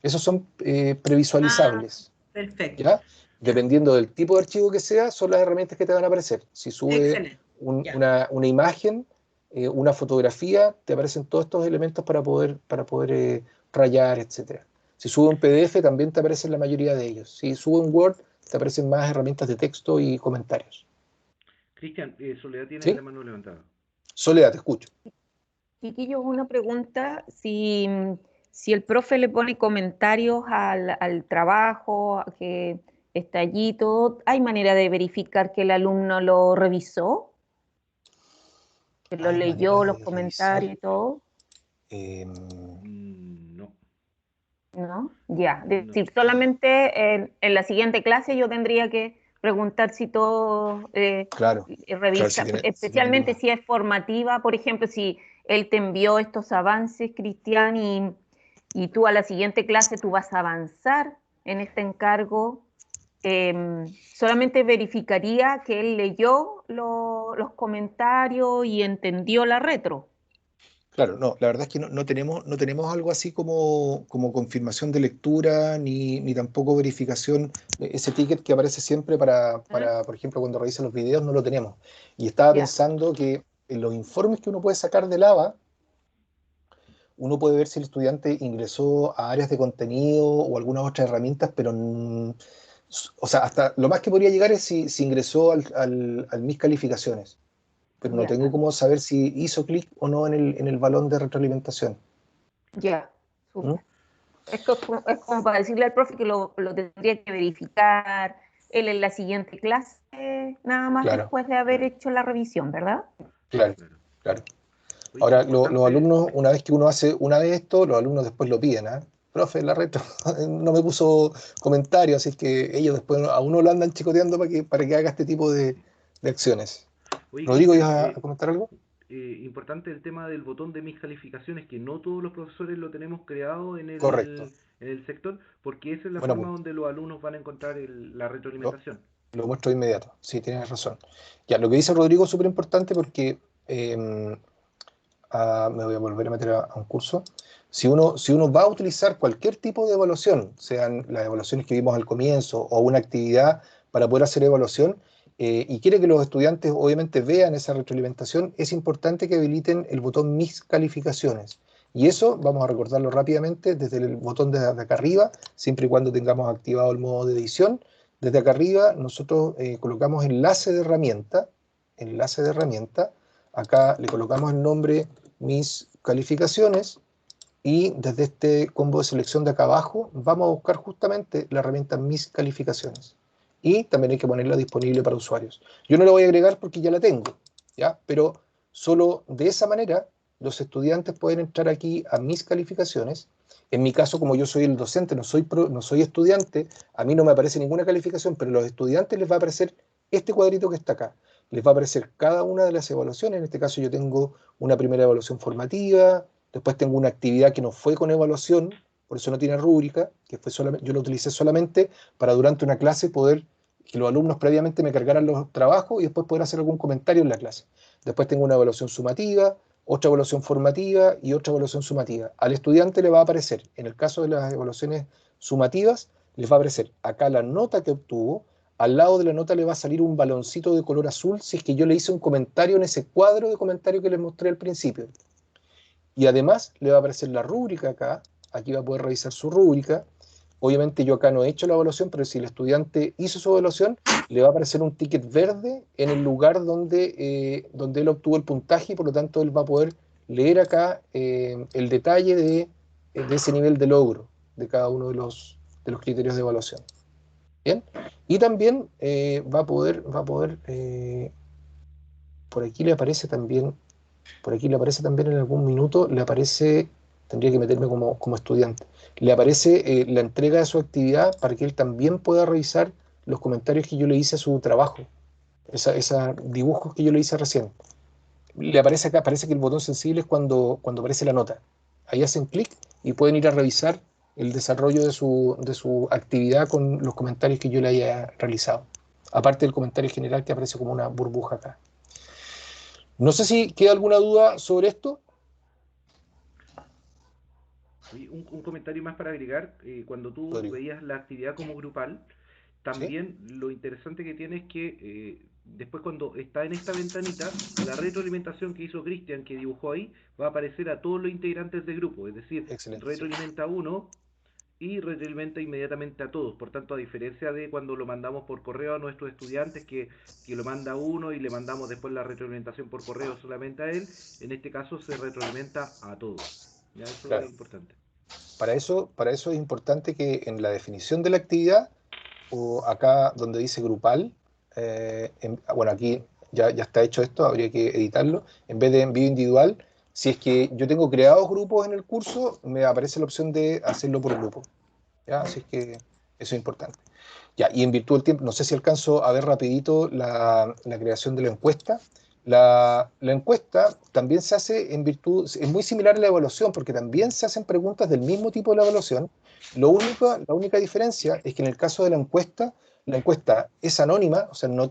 Esos son previsualizables. Perfecto. ¿Ya? Dependiendo del tipo de archivo que sea, son las herramientas que te van a aparecer. Si sube una imagen, una fotografía, te aparecen todos estos elementos para poder rayar, etc. Si sube un PDF, también te aparecen la mayoría de ellos. Si sube un Word, te aparecen más herramientas de texto y comentarios. Cristian, Soledad tiene ¿Sí? la mano levantada. Soledad, te escucho. Chiquillo, una pregunta, si el profe le pone comentarios al trabajo, que está allí todo, ¿hay manera de verificar que el alumno lo revisó? ¿Que lo leyó, los comentarios y todo? No. ¿No? Ya, No. es decir, solamente en la siguiente clase yo tendría que preguntar si todo Claro, revisa, especialmente si es formativa, por ejemplo, si él te envió estos avances, Cristian, y tú a la siguiente clase tú vas a avanzar en este encargo, solamente verificaría que él leyó los comentarios y entendió la retro. Claro, no, la verdad es que no tenemos algo así como confirmación de lectura, ni tampoco verificación. Ese ticket que aparece siempre por ejemplo, cuando revisan los videos, no lo tenemos. Y estaba pensando que en los informes que uno puede sacar del ABA, uno puede ver si el estudiante ingresó a áreas de contenido o algunas otras herramientas, pero o sea, hasta lo más que podría llegar es si ingresó al mis calificaciones, pero no tengo cómo saber si hizo clic o no en el balón de retroalimentación. Ya, Esto es como para decirle al profe que lo tendría que verificar él en la siguiente clase, nada más después de haber hecho la revisión, ¿verdad? Claro. Ahora, los alumnos, una vez que uno hace esto, los alumnos después lo piden, profe, la retro no me puso comentario, así es que ellos después a uno lo andan chicoteando para que haga este tipo de acciones. Oye, Rodrigo, ¿ibas a comentar algo? Importante el tema del botón de mis calificaciones, que no todos los profesores lo tenemos creado en el sector, porque esa es la forma donde los alumnos van a encontrar la retroalimentación. Lo muestro de inmediato, sí, tienes razón. Ya, lo que dice Rodrigo es súper importante porque me voy a volver a meter a un curso. Si uno va a utilizar cualquier tipo de evaluación, sean las evaluaciones que vimos al comienzo o una actividad para poder hacer evaluación, y quiere que los estudiantes obviamente vean esa retroalimentación, es importante que habiliten el botón Mis calificaciones. Y eso vamos a recordarlo rápidamente desde el botón de acá arriba, siempre y cuando tengamos activado el modo de edición. Desde acá arriba nosotros colocamos enlace de herramienta, enlace de herramienta. Acá le colocamos el nombre mis calificaciones y desde este combo de selección de acá abajo vamos a buscar justamente la herramienta mis calificaciones. Y también hay que ponerla disponible para usuarios. Yo no la voy a agregar porque ya la tengo, ¿ya? Pero solo de esa manera los estudiantes pueden entrar aquí a mis calificaciones. En mi caso, como yo soy el docente, no soy estudiante, a mí no me aparece ninguna calificación, pero a los estudiantes les va a aparecer este cuadrito que está acá. Les va a aparecer cada una de las evaluaciones. En este caso yo tengo una primera evaluación formativa, después tengo una actividad que no fue con evaluación, por eso no tiene rúbrica, que fue solamente, yo lo utilicé solamente para durante una clase poder que los alumnos previamente me cargaran los trabajos y después poder hacer algún comentario en la clase. Después tengo una evaluación sumativa, otra evaluación formativa y otra evaluación sumativa. Al estudiante le va a aparecer, en el caso de las evaluaciones sumativas, les va a aparecer acá la nota que obtuvo, al lado de la nota le va a salir un baloncito de color azul si es que yo le hice un comentario en ese cuadro de comentario que les mostré al principio. Y además le va a aparecer la rúbrica acá, aquí va a poder revisar su rúbrica. Obviamente yo acá no he hecho la evaluación, pero si el estudiante hizo su evaluación, le va a aparecer un ticket verde en el lugar donde él obtuvo el puntaje y por lo tanto él va a poder leer acá el detalle de ese nivel de logro de cada uno de los criterios de evaluación. ¿Bien? Y también va a poder por aquí le aparece también en algún minuto, le aparece, tendría que meterme como estudiante, le aparece la entrega de su actividad para que él también pueda revisar los comentarios que yo le hice a su trabajo, esos dibujos que yo le hice recién. Le aparece acá, parece que el botón sensible es cuando aparece la nota. Ahí hacen clic y pueden ir a revisar el desarrollo de su actividad con los comentarios que yo le haya realizado. Aparte del comentario general que aparece como una burbuja acá. No sé si queda alguna duda sobre esto. Un comentario más para agregar. Cuando tú Rodrigo. veías la actividad como grupal, también lo interesante que tiene es que después cuando está en esta ventanita, la retroalimentación que hizo Cristian, que dibujó ahí, va a aparecer a todos los integrantes del grupo. Es decir, Excelente. retroalimenta a uno y retroalimenta inmediatamente a todos. Por tanto, a diferencia de cuando lo mandamos por correo a nuestros estudiantes, que lo manda uno y le mandamos después la retroalimentación por correo solamente a él, en este caso se retroalimenta a todos. ¿Ya? Eso Claro. es importante. Para eso es importante que en la definición de la actividad, o acá donde dice grupal, bueno, aquí ya está hecho esto, habría que editarlo, en vez de envío individual, si es que yo tengo creados grupos en el curso, me aparece la opción de hacerlo por grupo. ¿Ya? Así es que eso es importante. Ya, y en virtud del tiempo, no sé si alcanzo a ver rapidito la creación de la encuesta. La encuesta también se hace en virtud, es muy similar a la evaluación, porque también se hacen preguntas del mismo tipo de la evaluación. La única diferencia es que en el caso de la encuesta es anónima, o sea, no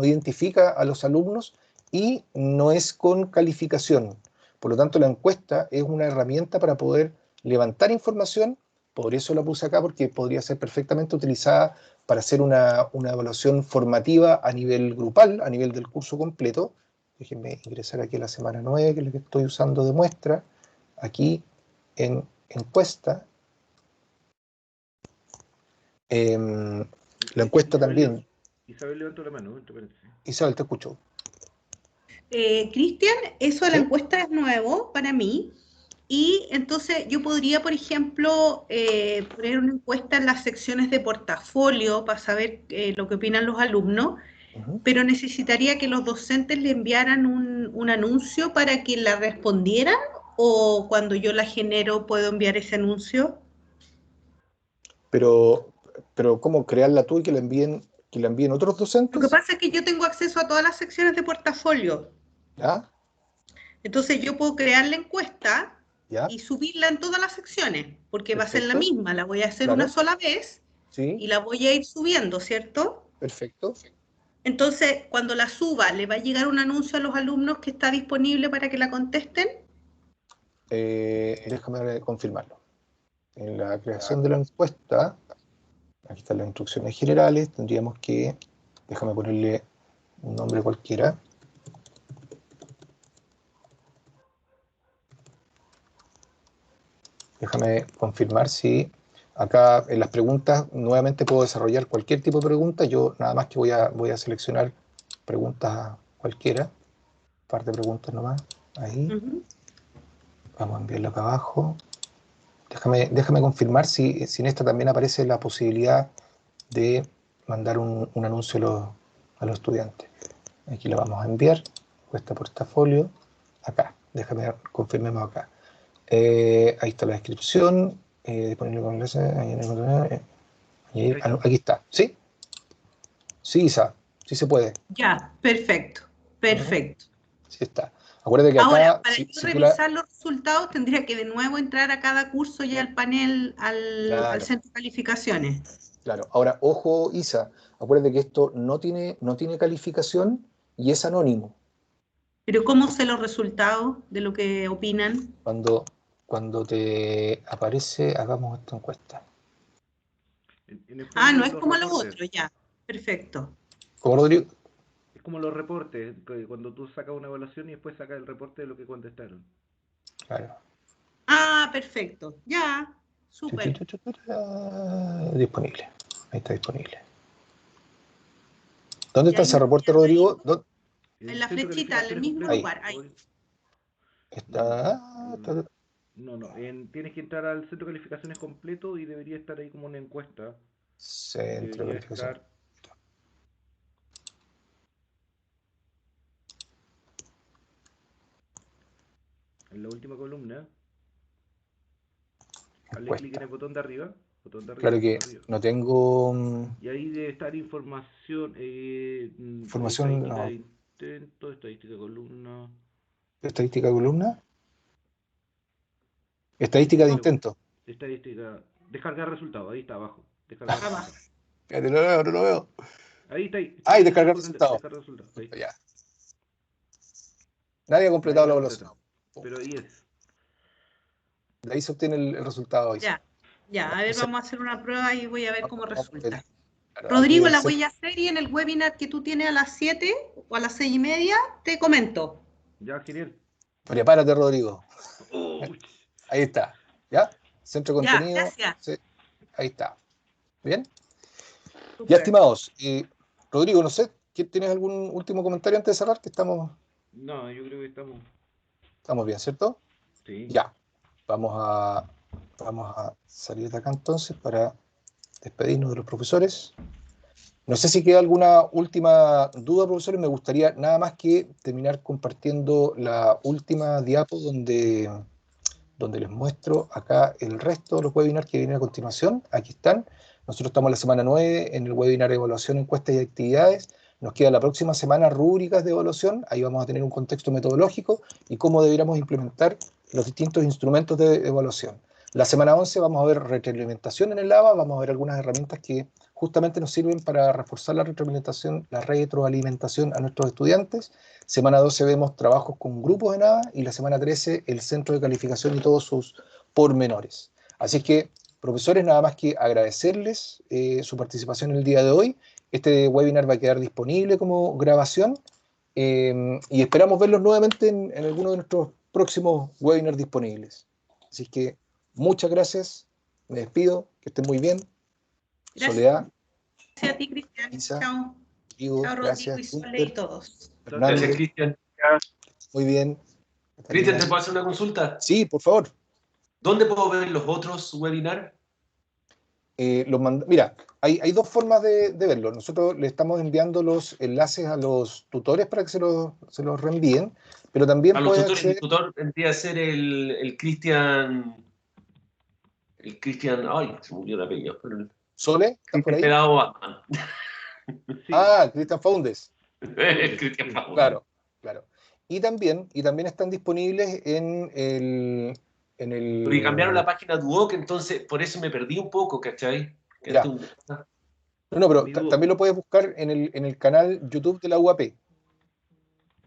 identifica a los alumnos y no es con calificación. Por lo tanto, la encuesta es una herramienta para poder levantar información. Por eso la puse acá, porque podría ser perfectamente utilizada para hacer una evaluación formativa a nivel grupal, a nivel del curso completo. Déjenme ingresar aquí a la semana 9, que es la que estoy usando de muestra. Aquí en encuesta. La encuesta también. Isabel levantó la mano. Isabel, te escucho. Cristian, eso de la ¿Sí? encuesta es nuevo para mí. Y entonces yo podría, por ejemplo, poner una encuesta en las secciones de portafolio para saber lo que opinan los alumnos, pero necesitaría que los docentes le enviaran un anuncio para que la respondieran, o cuando yo la genero puedo enviar ese anuncio. Pero ¿cómo crearla tú y que la envíen otros docentes? Lo que pasa es que yo tengo acceso a todas las secciones de portafolio. ¿Ya? Entonces yo puedo crear la encuesta ¿Ya? y subirla en todas las secciones, porque va a ser la Perfecto. misma, la voy a hacer Claro. una sola vez Sí. y la voy a ir subiendo, ¿cierto? Perfecto. Entonces, cuando la suba, ¿le va a llegar un anuncio a los alumnos que está disponible para que la contesten? Déjame confirmarlo. En la creación de la encuesta, aquí están las instrucciones generales, tendríamos que, déjame ponerle un nombre cualquiera. Déjame confirmar si acá en las preguntas nuevamente puedo desarrollar cualquier tipo de pregunta. Yo nada más que voy a seleccionar preguntas cualquiera. Un par de preguntas nomás. Ahí. Vamos a enviarlo acá abajo. Déjame confirmar si en esta también aparece la posibilidad de mandar un anuncio a los estudiantes. Aquí lo vamos a enviar. Cuesta portafolio. Acá. Déjame confirmemos acá. Ahí está la descripción. Disponible con enlace. Aquí está. ¿Sí? Sí, Isa. Sí se puede. Ya, perfecto. Perfecto. Sí está. Acuérdate que Ahora, acá, para si revisar los resultados, tendría que de nuevo entrar a cada curso y al panel, al centro de calificaciones. Claro. Ahora, ojo, Isa, acuérdate que esto no tiene calificación y es anónimo. Pero ¿cómo sé los resultados de lo que opinan? Cuando te aparece, hagamos esta encuesta. No es como los otros, ya. Perfecto. ¿Cómo, Rodrigo? Es como los reportes, que cuando tú sacas una evaluación y después sacas el reporte de lo que contestaron. Claro. Perfecto. Ya. Súper. Disponible. Ahí está disponible. ¿Dónde está ese reporte, Rodrigo? En la flechita, en el mismo lugar. Ahí. Está. Tienes que entrar al centro de calificaciones completo y debería estar ahí como una encuesta. Centro de calificaciones. En la última columna. Dale clic en el botón de arriba. Claro que no tengo. Y ahí debe estar información. Información. Estadística de intento, estadística de columna. ¿Estadística de columna? Estadística de intento. Estadística. Descargar resultados. Ahí está abajo. Descargar resultados. No lo veo. Ahí está. Ahí, descargar resultados. Ahí. Ya. Nadie ha completado la evaluación. Pero ahí es. De ahí se obtiene el resultado. Ya, a ver, vamos a hacer una prueba y voy a ver cómo resulta. Claro, Rodrigo, la voy a hacer y en el webinar que tú tienes a las 7 o a las 6:30 te comento. Ya, genial. Prepárate, Rodrigo. Ahí está. ¿Ya? Centro de contenido. Gracias. Sí, ahí está. ¿Bien? Super. Ya, estimados. Rodrigo, no sé, ¿tienes algún último comentario antes de cerrar? Que estamos... No, yo creo que estamos... Estamos bien, ¿cierto? Sí. Ya. Vamos a salir de acá entonces para despedirnos de los profesores. No sé si queda alguna última duda, profesores. Me gustaría nada más que terminar compartiendo la última diapo donde les muestro acá el resto de los webinars que vienen a continuación. Aquí están. Nosotros estamos en la semana 9 en el webinar de evaluación, encuestas y actividades. Nos queda la próxima semana rúbricas de evaluación. Ahí vamos a tener un contexto metodológico y cómo deberíamos implementar los distintos instrumentos de evaluación. La semana 11 vamos a ver retroalimentación en el ABA, vamos a ver algunas herramientas que justamente nos sirven para reforzar la retroalimentación a nuestros estudiantes. Semana 12 vemos trabajos con grupos en ABA y la semana 13 el centro de calificación y todos sus pormenores. Así que, profesores, nada más que agradecerles su participación el día de hoy. Este webinar va a quedar disponible como grabación y esperamos verlos nuevamente en alguno de nuestros próximos webinars disponibles. Así que muchas gracias, me despido, que estén muy bien. Gracias. Soledad. Gracias a ti, Cristian. Isa, Chao. Rodrigo, Chao, gracias. Rodrigo y Sole y todos. Gracias, Cristian. Muy bien. Cristian, ¿te puedo hacer una consulta? Sí, por favor. ¿Dónde puedo ver los otros webinars? Mira, hay dos formas de verlo. Nosotros le estamos enviando los enlaces a los tutores para que se los reenvíen, pero también a los puede tutores. acceder... El tutor tendría que ser el Cristian... El Cristian... Ay, se murió el apellido. ¿Sole? ¿Estás por ahí? Pelado Batman. Sí. Cristian Faundes. El Cristian Faundes. Claro. Y también están disponibles en el... Porque cambiaron la página Duoc, entonces por eso me perdí un poco, ¿cachai? Ya. No, pero también lo puedes buscar en el canal YouTube de la UAP.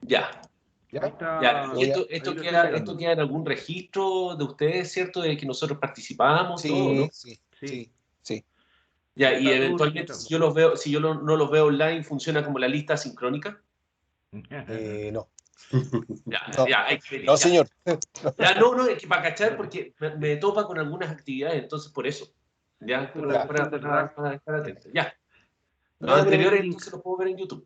Ya. ¿Ya? ¿Y esto queda en algún registro de ustedes, cierto? De que nosotros participamos, sí, todo, ¿no? Sí. Ya, y eventualmente si yo no los veo online, ¿funciona como la lista sincrónica? No. No, señor. No, es que para cachar, porque me topa con algunas actividades, entonces por eso. Ya, para estar atento. Ya. Los anteriores entonces los puedo ver en YouTube.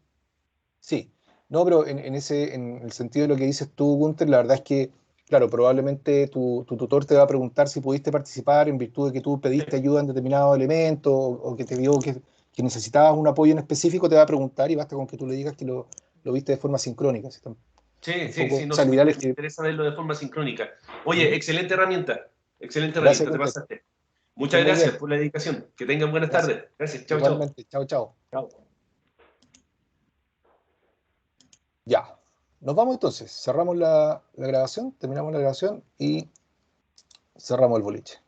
Sí. No, pero en el sentido de lo que dices tú, Gunther, la verdad es que, claro, probablemente tu tutor te va a preguntar si pudiste participar en virtud de que tú pediste ayuda en determinado elemento o que te vio que necesitabas un apoyo en específico, te va a preguntar y basta con que tú le digas que lo viste de forma sincrónica. ¿Sí? Sí, no, O sea, me lo ideal es que... interesa verlo de forma sincrónica. Oye, excelente herramienta, Gracias, te Gunther. pasaste. Que Muchas estés muy gracias bien. por la dedicación. Que tengan buenas Gracias. tardes. Gracias. Chao, chao. Igualmente. Chao, chao. Chao. Ya. Nos vamos entonces. Cerramos la grabación, terminamos la grabación y cerramos el boliche.